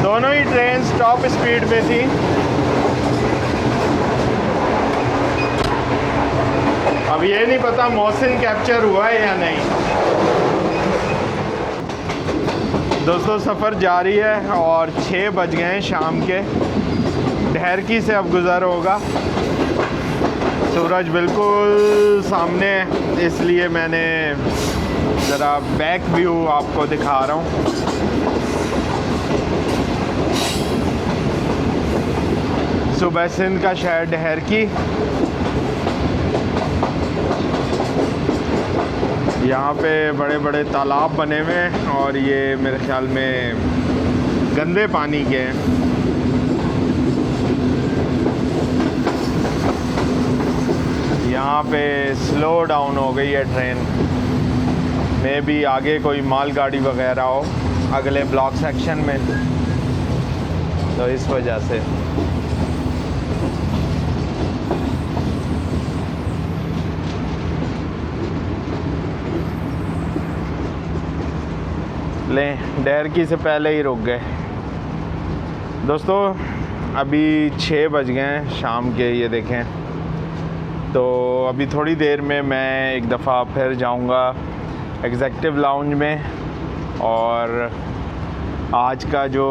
S1: दोनों ही ट्रेन टॉप स्पीड पे थी। अब ये नहीं पता मोहसिन कैप्चर हुआ है या नहीं। दोस्तों सफ़र जारी है और 6 बज गए हैं शाम के। ढहरकी से अब गुज़र होगा। सूरज बिल्कुल सामने है, इसलिए मैंने ज़रा बैक व्यू आपको दिखा रहा हूँ। सुबह सिंध का शहर ढहरकी। यहाँ पे बड़े बड़े तालाब बने हुए हैं और ये मेरे ख्याल में गंदे पानी के हैं। यहाँ पे स्लो डाउन हो गई है ट्रेन। में भी आगे कोई मालगाड़ी वगैरह हो अगले ब्लॉक सेक्शन में, तो इस वजह से। लें ढहरकी से पहले ही रुक गए। दोस्तों अभी 6 बज गए हैं शाम के, ये देखें। तो अभी थोड़ी देर में मैं एक दफ़ा फिर जाऊंगा एग्जेक्टिव लाउंज में और आज का जो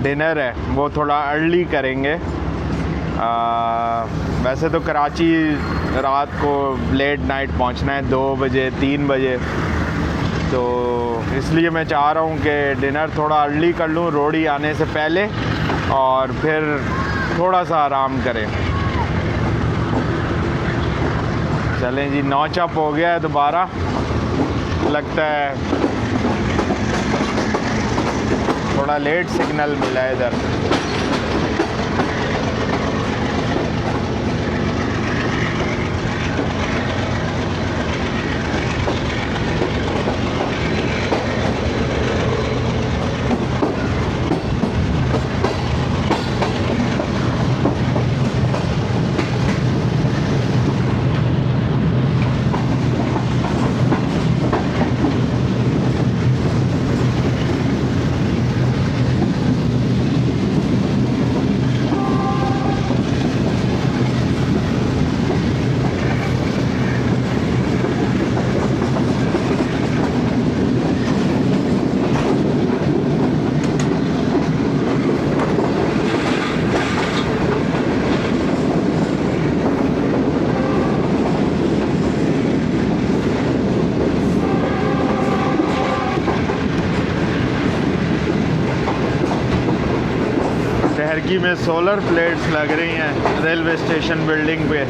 S1: डिनर है वो थोड़ा अर्ली करेंगे। वैसे तो कराची रात को लेट नाइट पहुंचना है, 2 बजे 3 बजे, तो इसलिए मैं चाह रहा हूँ कि डिनर थोड़ा अर्ली कर लूँ रोड़ी आने से पहले और फिर थोड़ा सा आराम करें। चलें जी, नौचअप हो गया है दोबारा, लगता है थोड़ा लेट सिग्नल मिला है इधर। ढहरकी में सोलर प्लेट्स लग रही हैं रेलवे स्टेशन बिल्डिंग पे।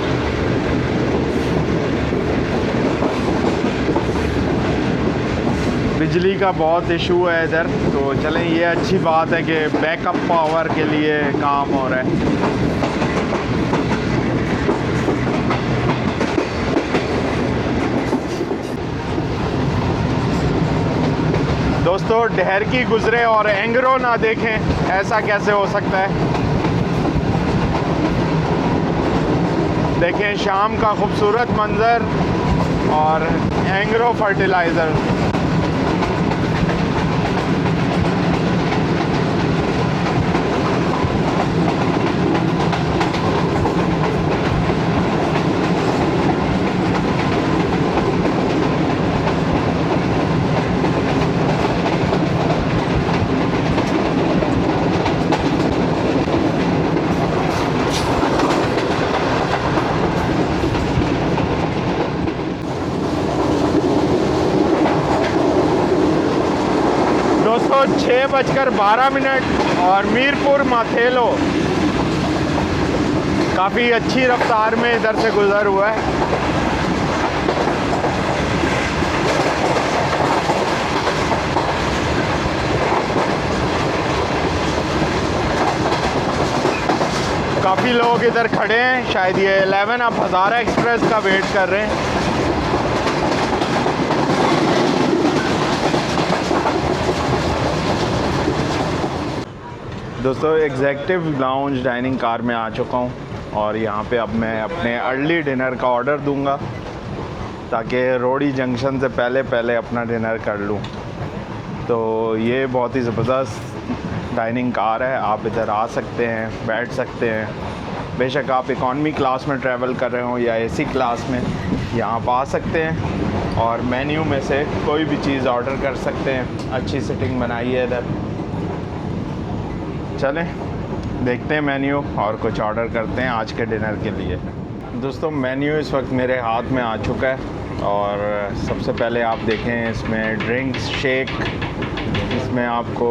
S1: बिजली का बहुत इशू है इधर, तो चलें ये अच्छी बात है कि बैकअप पावर के लिए काम हो रहा है। दोस्तों ढहरकी गुजरे और एंगरो ना देखें, ऐसा कैसे हो सकता है। देखें शाम का खूबसूरत मंज़र और एंगरो फर्टिलाइज़र। 6:12 और मीरपुर माथेलो काफ़ी अच्छी रफ्तार में इधर से गुज़र हुआ है। काफ़ी लोग इधर खड़े हैं, शायद ये 11 अब हज़ारा एक्सप्रेस का वेट कर रहे हैं। दोस्तों एग्जेक्टिव लाउंज डाइनिंग कार में आ चुका हूँ और यहाँ पे अब मैं अपने अर्ली डिनर का ऑर्डर दूंगा ताकि रोड़ी जंक्शन से पहले अपना डिनर कर लूँ। तो ये बहुत ही ज़बरदस्त डाइनिंग कार है, आप इधर आ सकते हैं, बैठ सकते हैं। बेशक आप इकॉनमी क्लास में ट्रैवल कर रहे हो या एसी क्लास में, यहाँ पर आ सकते हैं और मेन्यू में से कोई भी चीज़ ऑर्डर कर सकते हैं। अच्छी सिटिंग बनाई है इधर। चलें देखते हैं मेन्यू और कुछ ऑर्डर करते हैं आज के डिनर के लिए। दोस्तों मेन्यू इस वक्त मेरे हाथ में आ चुका है और सबसे पहले आप देखें इसमें ड्रिंक्स, शेक, इसमें आपको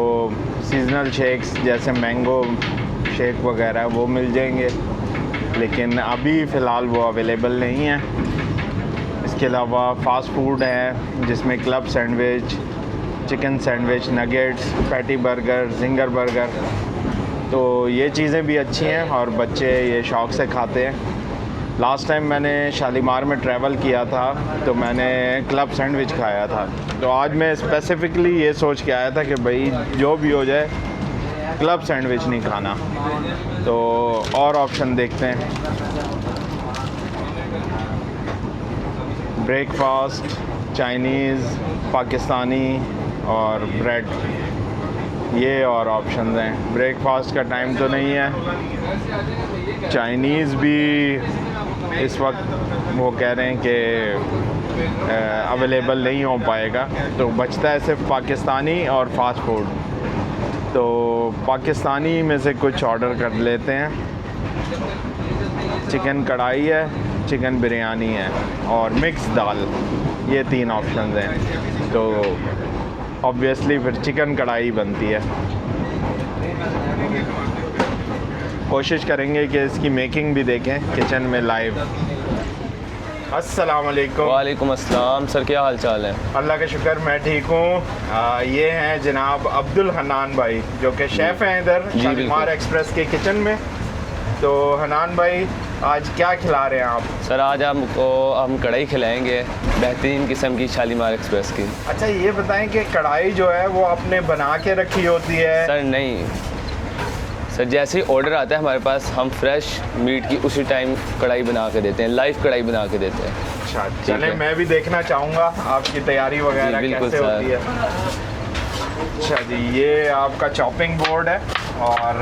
S1: सीजनल शेक्स जैसे मैंगो शेक वगैरह वो मिल जाएंगे, लेकिन अभी फ़िलहाल वो अवेलेबल नहीं है। इसके अलावा फ़ास्ट फूड है जिसमें club sandwich, chicken sandwich, nuggets, patty burger, zinger burger, तो ये चीज़ें भी अच्छी हैं और बच्चे ये शौक़ से खाते हैं। लास्ट टाइम मैंने शालीमार में ट्रैवल किया था तो मैंने क्लब सैंडविच खाया था, तो आज मैं स्पेसिफ़िकली ये सोच के आया था कि भाई जो भी हो जाए क्लब सैंडविच नहीं खाना। तो और ऑप्शन देखते हैं। ब्रेकफास्ट, चाइनीज़, पाकिस्तानी और ब्रेड, ये और ऑप्शन हैं। ब्रेकफास्ट का टाइम तो नहीं है, चाइनीज़ भी इस वक्त वो कह रहे हैं कि अवेलेबल नहीं हो पाएगा, तो बचता है सिर्फ पाकिस्तानी और फास्ट फूड। तो पाकिस्तानी में से कुछ ऑर्डर कर लेते हैं। चिकन कढ़ाई है, चिकन बिरयानी है और मिक्स दाल, ये 3 ऑप्शन हैं। तो ऑब्वियसली फिर चिकन कढ़ाई बनती है। कोशिश करेंगे कि इसकी मेकिंग भी देखें किचन में लाइव। अस्सलाम वालेकुम।
S4: वालेकुम अस्सलाम सर, क्या हाल चाल है?
S1: अल्लाह का शुक्र, मैं ठीक हूँ। ये हैं जनाब अब्दुल हन्नान भाई जो कि शेफ़ हैं इधर शालीमार एक्सप्रेस के किचन में। तो हन्नान भाई आज क्या खिला रहे हैं आप?
S4: सर आज हम कढ़ाई खिलाएंगे बेहतरीन किस्म की शालीमार एक्सप्रेस की।
S1: अच्छा ये बताएं कि कढ़ाई जो है वो आपने बना के रखी होती है?
S4: सर नहीं सर, जैसे ही ऑर्डर आता है हमारे पास हम फ्रेश मीट की उसी टाइम कढ़ाई बना के देते हैं, लाइव कढ़ाई बना के देते हैं।
S1: अच्छा चले, मैं भी देखना चाहूँगा आपकी तैयारी वगैरह कैसे होती है। अच्छा जी, ये आपका चॉपिंग बोर्ड है और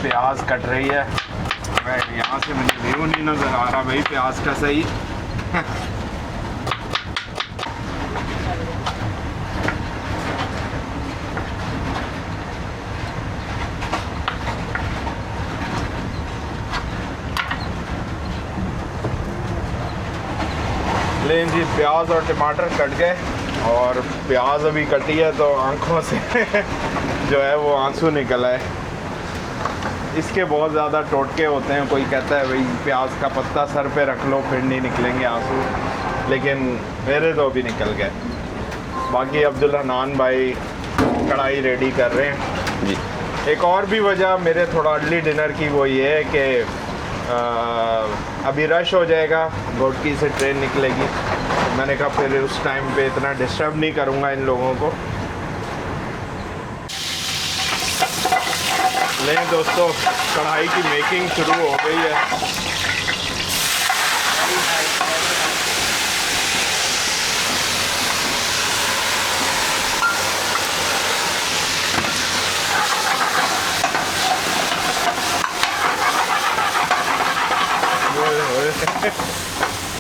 S1: प्याज कट रही है। यहाँ से मुझे व्यू नहीं नज़र आ रहा भाई प्याज का सही। लेकिन जी प्याज और टमाटर कट गए और प्याज अभी कटी है तो आंखों से जो है वो आंसू निकल आए। इसके बहुत ज़्यादा टोटके होते हैं, कोई कहता है भाई प्याज का पत्ता सर पे रख लो फिर नहीं निकलेंगे आंसू, लेकिन मेरे तो भी निकल गए। बाकी अब्दुल हन्नान भाई कढ़ाई रेडी कर रहे हैं जी। एक और भी वजह मेरे थोड़ा अर्ली डिनर की वो ये है कि अभी रश हो जाएगा, घोटकी से ट्रेन निकलेगी, तो मैंने कहा फिर उस टाइम पे इतना डिस्टर्ब नहीं करूँगा इन लोगों को। लेकिन दोस्तों कढ़ाई की मेकिंग शुरू हो गई है।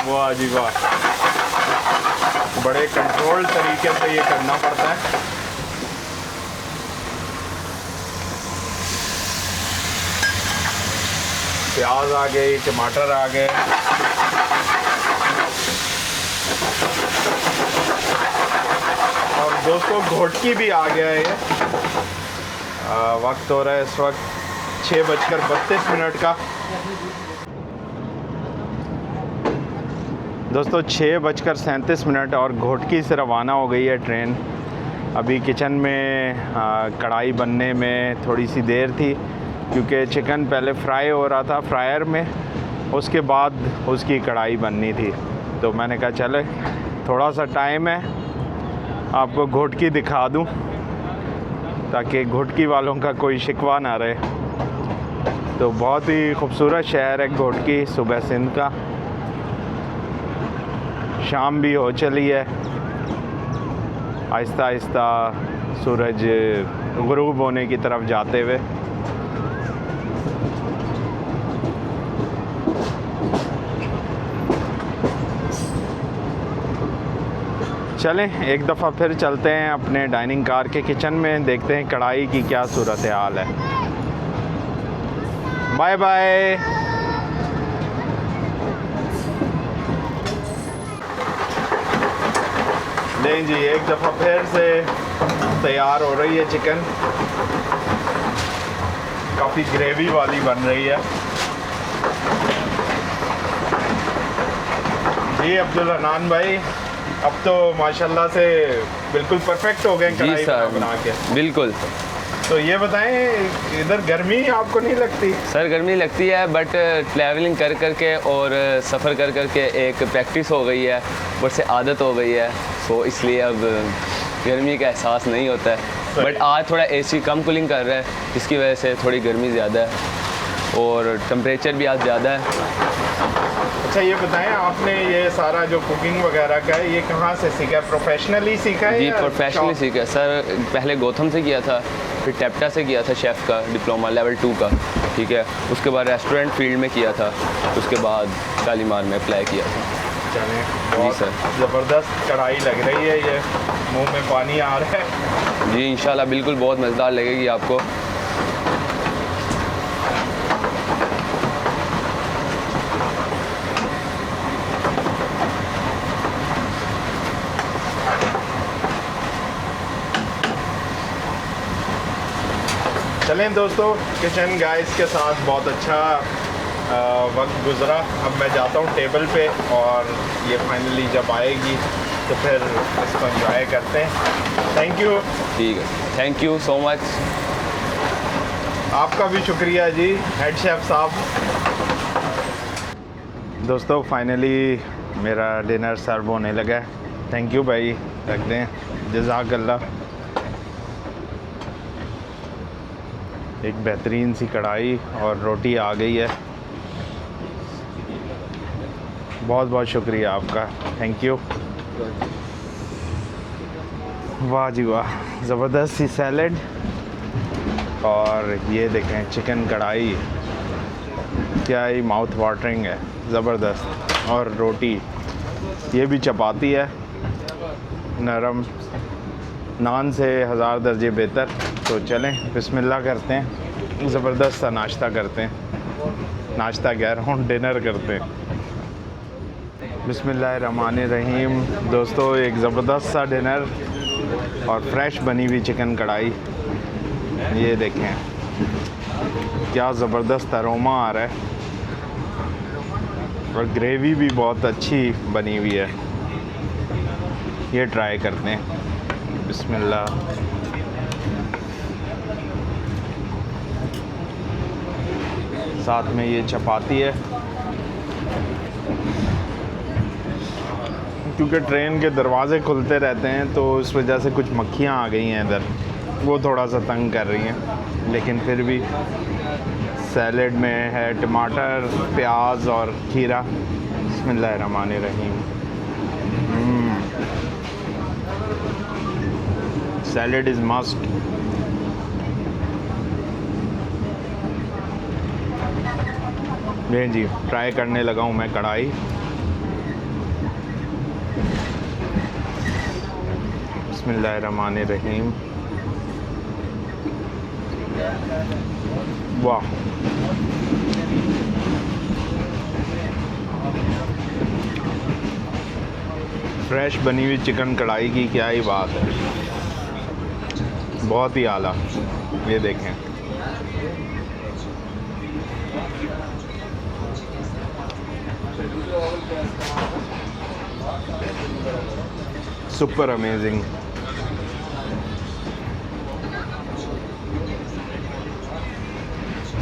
S1: वाह जी वाह, बड़े कंट्रोल तरीके से ये करना पड़ता है। प्याज आ गई, टमाटर आ गए, और दोस्तों घोटकी भी आ गया है ये। वक्त हो रहा है इस वक्त 6:32 का। दोस्तों 6:37 और घोटकी से रवाना हो गई है ट्रेन। अभी किचन में कढ़ाई बनने में थोड़ी सी देर थी, क्योंकि चिकन पहले फ्राई हो रहा था फ्रायर में, उसके बाद उसकी कढ़ाई बननी थी। तो मैंने कहा चले थोड़ा सा टाइम है, आपको घोटकी दिखा दूं ताकि घोटकी वालों का कोई शिकवा ना रहे। तो बहुत ही खूबसूरत शहर है घोटकी, सुबह सिंध का। शाम भी हो चली है, आहिस्ता आहिस्ता सूरज गुरूब होने की तरफ जाते हुए। चलें एक दफ़ा फिर चलते हैं अपने डाइनिंग कार के किचन में, देखते हैं कढ़ाई की क्या सूरत हाल है। Bye bye. नहीं जी, एक दफ़ा फिर से तैयार हो रही है चिकन, काफ़ी ग्रेवी वाली बन रही है। जी अब्दुल हनान भाई, अब तो माशाल्लाह से बिल्कुल परफेक्ट हो गए
S4: जी
S1: कढ़ाई
S4: सर,
S1: बना के।
S4: बिल्कुल।
S1: तो ये बताएं, इधर गर्मी आपको नहीं लगती?
S4: सर गर्मी लगती है, बट ट्रैवलिंग कर कर के और सफ़र कर कर के एक प्रैक्टिस हो गई है, ऊपर से आदत हो गई है, तो इसलिए अब गर्मी का एहसास नहीं होता है। बट आज थोड़ा एसी कम कूलिंग कर रहा है, जिसकी वजह से थोड़ी गर्मी ज़्यादा है और टेम्परेचर भी आज ज़्यादा है।
S1: अच्छा ये बताएं, आपने ये सारा जो कुकिंग वगैरह का है ये कहाँ से सीखा है? प्रोफेशनली सीखा है?
S4: जी
S1: या
S4: प्रोफेशनली
S1: शौक?
S4: सीखा है सर। पहले गौतम से किया था, फिर टेप्टा से किया था शेफ़ का डिप्लोमा लेवल 2 का, ठीक है। उसके बाद रेस्टोरेंट फील्ड में किया था, उसके बाद शालीमार में अप्लाई किया था।
S1: चलें,
S4: जी
S1: बहुत
S4: सर।
S1: ज़बरदस्त कढ़ाई लग रही है, ये मुंह में पानी आ रहा है।
S4: जी इंशाल्लाह बिल्कुल बहुत मज़ेदार लगेगी आपको।
S1: चलें दोस्तों, किचन गाइस के साथ बहुत अच्छा वक्त गुज़रा। अब मैं जाता हूँ टेबल पे, और ये फाइनली जब आएगी तो फिर इसको एंजॉय करते हैं। Thank you.
S4: ठीक है, थैंक यू सो मच।
S1: आपका भी शुक्रिया जी हेड शेफ़ साहब। दोस्तों फाइनली मेरा डिनर सर्व होने लगा है। थैंक यू भाई, रख दें, जज़ाकल्लाह। एक बेहतरीन सी कढ़ाई और रोटी आ गई है। बहुत बहुत शुक्रिया आपका, थैंक यू। वाह जी वाह, ज़बरदस्त सी सैलड, और ये देखें चिकन कढ़ाई, क्या ही माउथ वाटरिंग है, ज़बरदस्त। और रोटी, ये भी चपाती है, नरम, नान से 1000 दर्जे बेहतर। तो चलें बिस्मिल्लाह करते हैं, ज़बरदस्त सा नाश्ता करते हैं। नाश्ता कह रहा हूँ, डिनर करते हैं। बिस्मिल्लाहिर्रहमानिर्रहीम। दोस्तों एक ज़बरदस्त सा डिनर और फ्रेश बनी हुई चिकन कढ़ाई, ये देखें क्या ज़बरदस्त अरोमा आ रहा है, और ग्रेवी भी बहुत अच्छी बनी हुई है। ये ट्राई करते हैं, बिस्मिल्लाह। साथ में ये चपाती है, क्योंकि ट्रेन के दरवाज़े खुलते रहते हैं तो इस वजह से कुछ मक्खियाँ आ गई हैं इधर, वो थोड़ा सा तंग कर रही हैं। लेकिन फिर भी सैलेड में है टमाटर, प्याज और खीरा। बिस्मिल्लाहिर्रहमानिर्रहीम। Salad is must. नहीं जी, ट्राई करने लगा हूँ मैं कढ़ाई। बिस्मिल्लाहिर्रहमानिर्रहीम। वाह, फ्रेश बनी हुई चिकन कढ़ाई की क्या ही बात है, बहुत ही आला। ये देखें, सुपर अमेजिंग।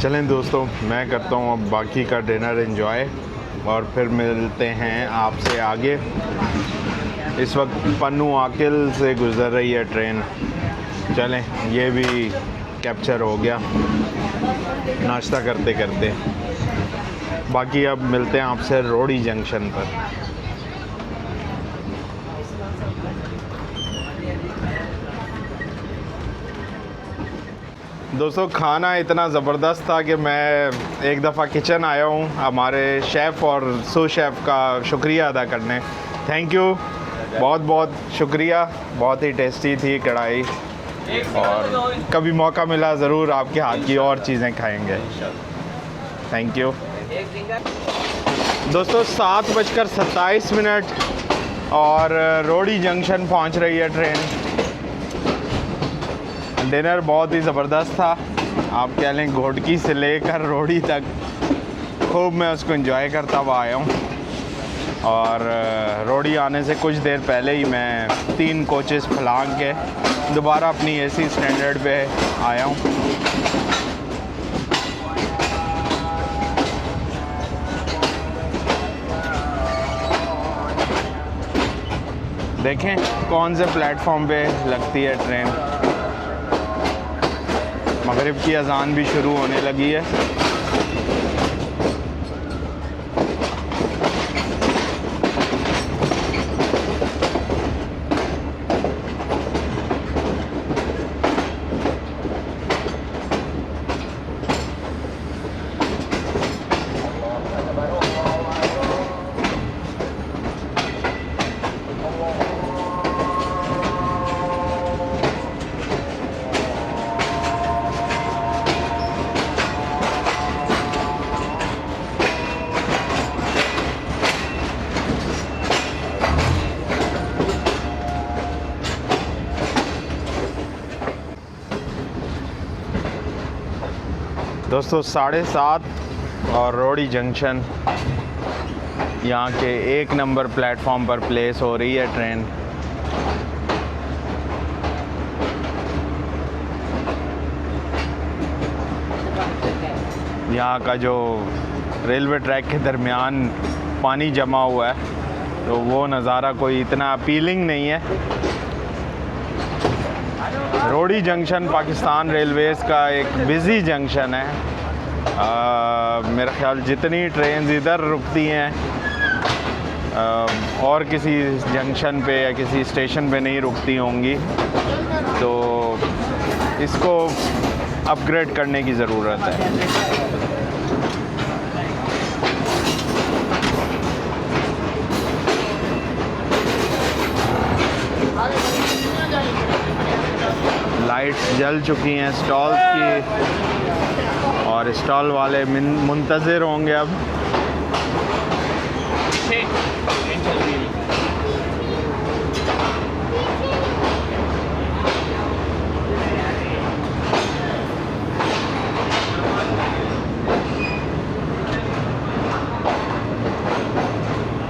S1: चलें दोस्तों, मैं करता हूँ अब बाकी का डिनर एंजॉय और फिर मिलते हैं आपसे आगे। इस वक्त पन्नू आकिल से गुज़र रही है ट्रेन। चलें, ये भी कैप्चर हो गया नाश्ता करते करते। बाकी अब मिलते हैं आपसे रोडी जंक्शन पर। दोस्तों, खाना इतना ज़बरदस्त था कि मैं एक दफ़ा किचन आया हूँ हमारे शेफ़ और सू शेफ़ का शुक्रिया अदा करने। थैंक यू, बहुत बहुत शुक्रिया। बहुत ही टेस्टी थी कढ़ाई, और कभी मौका मिला ज़रूर आपके हाथ की और चीज़ें खाएंगे। थैंक यू दोस्तों। 7:27 और रोडी जंक्शन पहुँच रही है ट्रेन। डिनर बहुत ही ज़बरदस्त था, आप कह लें घोटकी से लेकर रोडी तक खूब मैं उसको एंजॉय करता हुआ आया हूँ। और रोडी आने से कुछ देर पहले ही मैं 3 कोचेस फलांग के दोबारा अपनी एसी स्टैंडर्ड पे आया हूँ। देखें कौन से प्लेटफॉर्म पे लगती है ट्रेन। मगरिब की अजान भी शुरू होने लगी है। दोस्तों 7:30 और रोडी जंक्शन यहाँ के 1 नंबर प्लेटफॉर्म पर प्लेस हो रही है ट्रेन। यहाँ का जो रेलवे ट्रैक के दरमियान पानी जमा हुआ है तो वो नज़ारा कोई इतना अपीलिंग नहीं है। रोडी जंक्शन पाकिस्तान रेलवेज़ का एक बिज़ी जंक्शन है। मेरा ख़्याल जितनी ट्रेन इधर रुकती हैं और किसी जंक्शन पे या किसी स्टेशन पे नहीं रुकती होंगी, तो इसको अपग्रेड करने की ज़रूरत है। लाइट्स जल चुकी हैं स्टॉल्स की, और स्टॉल वाले मुंतज़िर होंगे अब।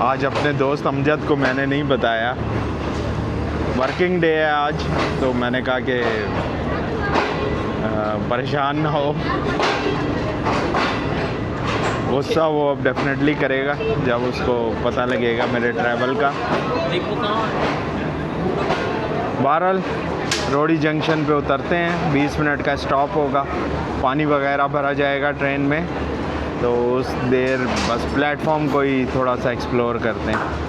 S1: आज अपने दोस्त अमजद को मैंने नहीं बताया, वर्किंग डे है आज, तो मैंने कहा कि परेशान ना हो। गुस्सा वो अब डेफिनेटली करेगा जब उसको पता लगेगा मेरे ट्रैवल का। बहरहाल रोडी जंक्शन पे उतरते हैं, 20 मिनट का स्टॉप होगा, पानी वगैरह भरा जाएगा ट्रेन में, तो उस देर बस प्लेटफॉर्म को ही थोड़ा सा एक्सप्लोर करते हैं।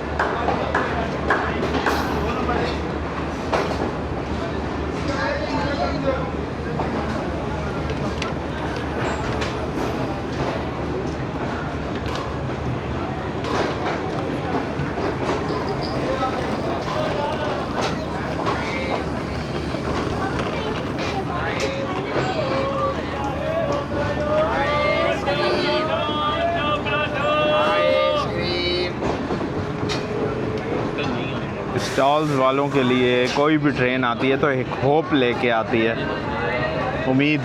S1: स्टॉल्स वालों के लिए कोई भी ट्रेन आती है तो एक होप लेके आती है, उम्मीद।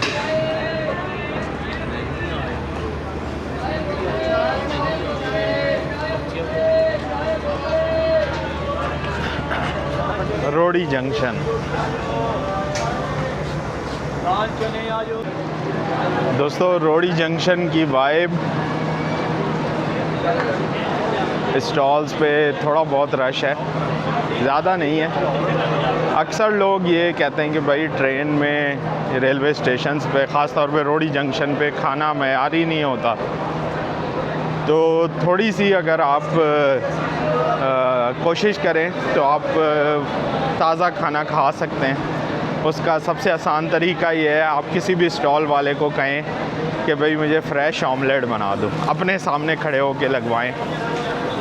S1: रोडी जंक्शन। दोस्तों रोडी जंक्शन की वाइब, स्टॉल्स पे थोड़ा बहुत रश है, ज़्यादा नहीं है। अक्सर लोग ये कहते हैं कि भाई ट्रेन में, रेलवे स्टेशंस पे, ख़ास तौर पे रोडी जंक्शन पे खाना मयारी नहीं होता, तो थोड़ी सी अगर आप कोशिश करें तो आप ताज़ा खाना खा सकते हैं। उसका सबसे आसान तरीका ये है, आप किसी भी स्टॉल वाले को कहें कि भाई मुझे फ़्रेश ऑमलेट बना दो, अपने सामने खड़े होकर लगवाएं,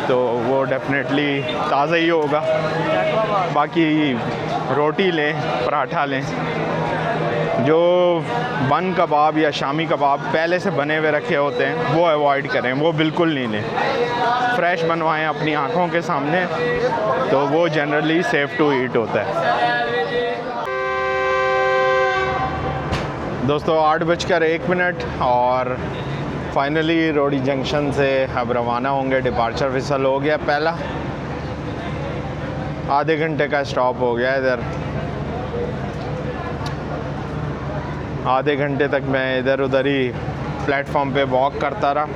S1: तो वो डेफिनेटली ताज़ा ही होगा। बाकी रोटी लें, पराठा लें, जो बन कबाब या शामी कबाब पहले से बने हुए रखे होते हैं वो अवॉइड करें, वो बिल्कुल नहीं लें। फ्रेश बनवाएं अपनी आँखों के सामने, तो वो जनरली सेफ़ टू ईट होता है। दोस्तों 8:01 और फाइनली रोडी जंक्शन से अब रवाना होंगे। डिपार्चर विसल हो गया पहला, आधे घंटे का स्टॉप हो गया इधर। आधे घंटे तक मैं इधर उधर ही प्लेटफॉर्म पे वॉक करता रहा।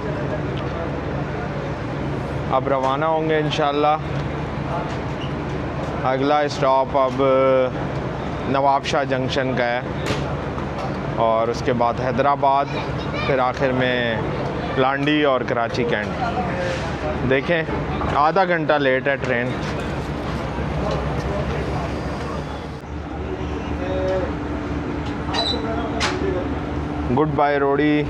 S1: अब रवाना होंगे इंशाल्लाह। अगला स्टॉप अब नवाब शाह जंक्शन का है और उसके बाद हैदराबाद, फिर आखिर में लांडी और कराची कैंट। देखें आधा घंटा लेट है ट्रेन। Good bye रोडी।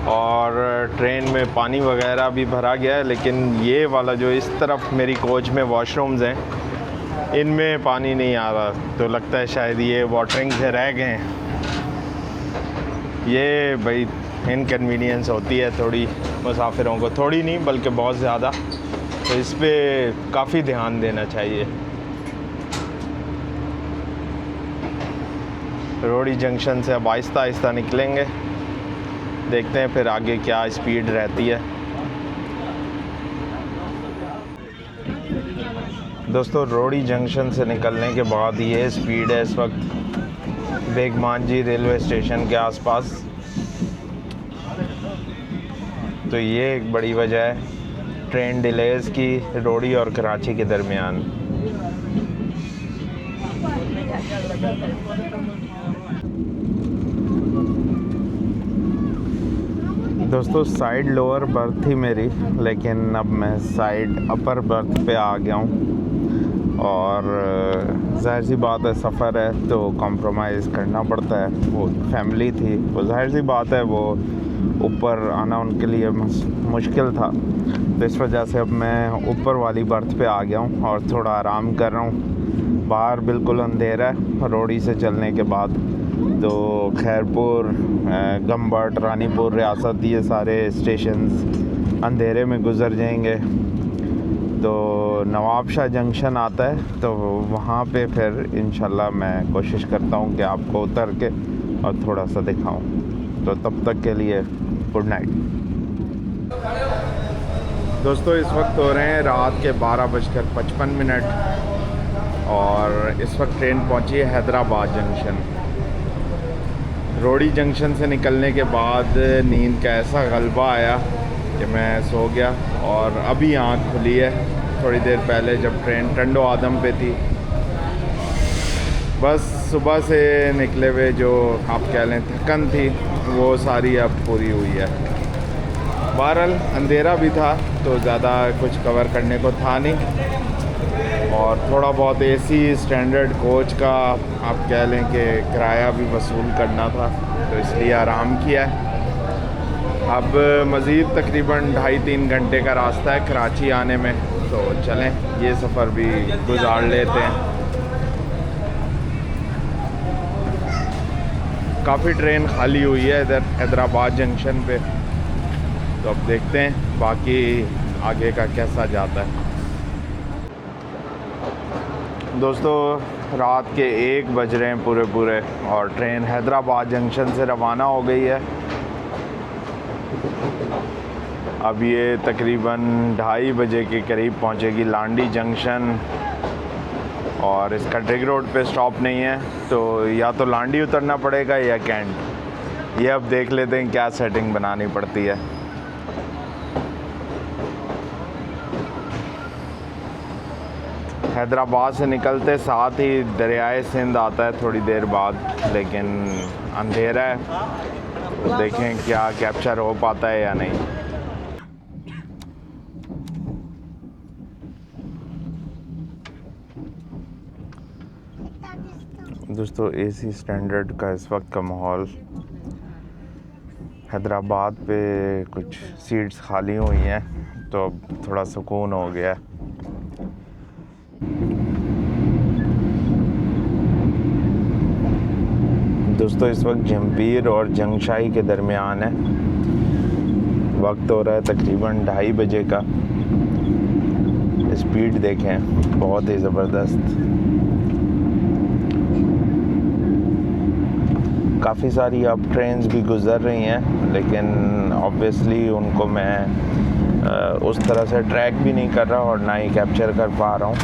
S1: और ट्रेन में पानी वगैरह भी भरा गया है, लेकिन ये वाला जो इस तरफ मेरी कोच में वॉशरूम्स हैं, इनमें पानी नहीं आ रहा, तो लगता है शायद ये वाटरिंग से रह गए हैं। ये भाई इनकन्वीनियंस होती है थोड़ी मुसाफिरों को, थोड़ी नहीं बल्कि बहुत ज़्यादा, तो इस पे काफ़ी ध्यान देना चाहिए। रोडी जंक्शन से अब आहिस्ता आहिस्ता निकलेंगे, देखते हैं फिर आगे क्या स्पीड रहती है। दोस्तों रोडी जंक्शन से निकलने के बाद ये स्पीड है इस वक्त बेगमानजी रेलवे स्टेशन के आसपास, तो ये एक बड़ी वजह है ट्रेन डिलेज़ की रोडी और कराची के दरमियान। दोस्तों साइड लोअर बर्थ थी मेरी, लेकिन अब मैं साइड अपर बर्थ पे आ गया हूँ, और ज़ाहिर सी बात है सफ़र है तो कॉम्प्रोमाइज़ करना पड़ता है। वो फैमिली थी, वो ज़ाहिर सी बात है वो ऊपर आना उनके लिए मुश्किल था, तो इस वजह से अब मैं ऊपर वाली बर्थ पे आ गया हूँ और थोड़ा आराम कर रहा हूँ। बाहर बिल्कुल अंधेरा है रोडी से चलने के बाद, तो खैरपुर, गम्बट, रानीपुर, रियासत, ये सारे स्टेशंस अंधेरे में गुज़र जाएंगे। तो नवाब शाह जंक्शन आता है, तो वहाँ पे फिर इंशाल्लाह मैं कोशिश करता हूँ कि आपको उतर के और थोड़ा सा दिखाऊँ। तो तब तक के लिए गुड नाइट। दोस्तों इस वक्त हो रहे हैं रात के 12:55 और इस वक्त ट्रेन पहुँची है हैदराबाद जंक्शन। रोडी जंक्शन से निकलने के बाद नींद का ऐसा गलबा आया कि मैं सो गया, और अभी आँख खुली है थोड़ी देर पहले जब ट्रेन टंडो आदम पे थी। बस सुबह से निकले हुए जो आप कह लें थकन थी, वो सारी अब पूरी हुई है। बहरहाल अंधेरा भी था तो ज़्यादा कुछ कवर करने को था नहीं, और थोड़ा बहुत एसी स्टैंडर्ड कोच का आप कह लें कि किराया भी वसूल करना था, तो इसलिए आराम किया है। अब मज़ीद तकरीबन 2.5-3 घंटे का रास्ता है कराची आने में, तो चलें ये सफ़र भी गुजार लेते हैं। काफ़ी ट्रेन खाली हुई है इधर हैदराबाद जंक्शन पे, तो अब देखते हैं बाकी आगे का कैसा जाता है। दोस्तों रात के 1 बज रहे हैं पूरे और ट्रेन हैदराबाद जंक्शन से रवाना हो गई है। अब ये तकरीबन 2:30 बजे के करीब पहुंचेगी लांडी जंक्शन और इसका ड्रिग रोड पे स्टॉप नहीं है, तो या तो लांडी उतरना पड़ेगा या कैंट। ये अब देख लेते हैं क्या सेटिंग बनानी पड़ती है। हैदराबाद से निकलते साथ ही दरियाए सिंध आता है थोड़ी देर बाद, लेकिन अंधेरा है, तो देखें क्या कैप्चर हो पाता है या नहीं। दोस्तों एसी स्टैंडर्ड का इस वक्त का माहौल, हैदराबाद पे कुछ सीट्स खाली हुई हैं तो अब थोड़ा सुकून हो गया है। दोस्तों इस वक्त जंपीर और जंगशाही के दरमियान है। वक्त हो रहा है तकरीबन 2:30 बजे का। स्पीड देखें, बहुत ही ज़बरदस्त। काफ़ी सारी अब ट्रेन्स भी गुज़र रही हैं, लेकिन ऑब्वियसली उनको मैं उस तरह से ट्रैक भी नहीं कर रहा और ना ही कैप्चर कर पा रहा हूँ।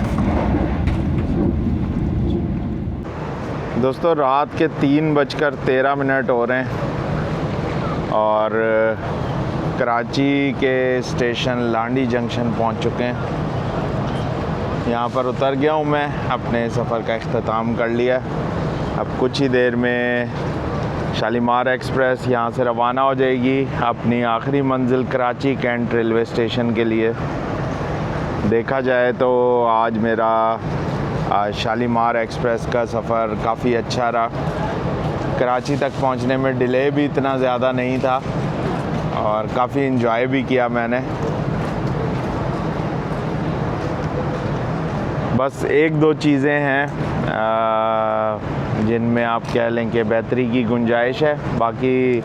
S1: दोस्तों रात के 3:13 हो रहे हैं और कराची के स्टेशन लांडी जंक्शन पहुंच चुके हैं। यहाँ पर उतर गया हूँ मैं, अपने सफ़र का इख्तिताम कर लिया। अब कुछ ही देर में शालीमार एक्सप्रेस यहाँ से रवाना हो जाएगी अपनी आखिरी मंजिल कराची कैंट रेलवे स्टेशन के लिए। देखा जाए तो आज मेरा शालीमार एक्सप्रेस का सफ़र काफ़ी अच्छा रहा। कराची तक पहुंचने में डिले भी इतना ज़्यादा नहीं था और काफ़ी इन्जॉय भी किया मैंने। बस 1-2 चीज़ें हैं जिनमें आप कह लें कि बेहतरी की गुंजाइश है, बाकी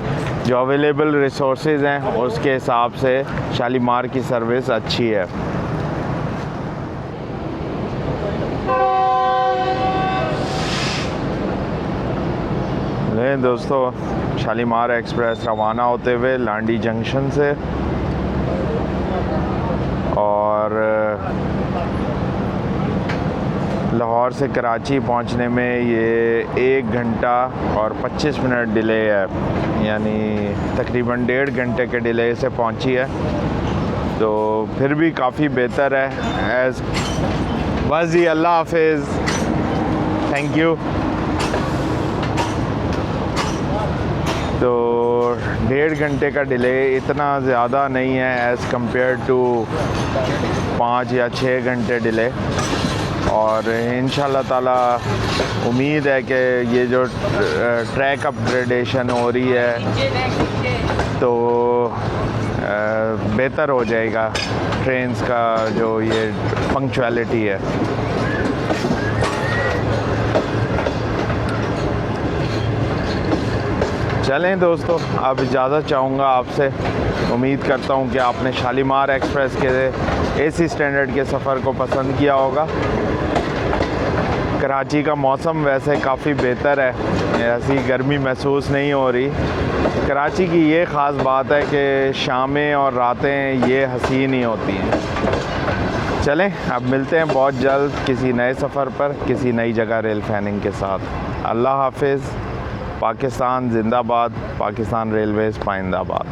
S1: जो अवेलेबल रिसोर्सेज हैं उसके हिसाब से शालीमार की सर्विस अच्छी है। दोस्तों शालीमार एक्सप्रेस रवाना होते हुए लांडी जंक्शन से और लाहौर से कराची पहुंचने में ये 1 घंटा और 25 मिनट डिले है, यानी तकरीबन 1.5 घंटे के डिले से पहुंची है, तो फिर भी काफ़ी बेहतर है। बस जी, अल्लाह हाफिज़, थैंक यू। तो 1.5 घंटे का डिले इतना ज़्यादा नहीं है एज़ कम्पेयर टू 5 या 6 घंटे डिले, और इंशाल्लाह ताला उम्मीद है कि ये जो ट्रैक अपग्रेडेशन हो रही है तो बेहतर हो जाएगा ट्रेन्स का जो ये पंक्चुअलिटी है। चलें दोस्तों, अब इजाज़त चाहूँगा आपसे। उम्मीद करता हूँ कि आपने शालीमार एक्सप्रेस के एसी स्टैंडर्ड के सफ़र को पसंद किया होगा। कराची का मौसम वैसे काफ़ी बेहतर है, ऐसी गर्मी महसूस नहीं हो रही। कराची की ये ख़ास बात है कि शामें और रातें ये हसीन ही होती हैं। चलें, अब मिलते हैं बहुत जल्द किसी नए सफ़र पर, किसी नई जगह रेल फैनिंग के साथ। अल्लाह हाफिज़। पाकिस्तान जिंदाबाद, पाकिस्तान रेलवेज़ पाइंदाबाद।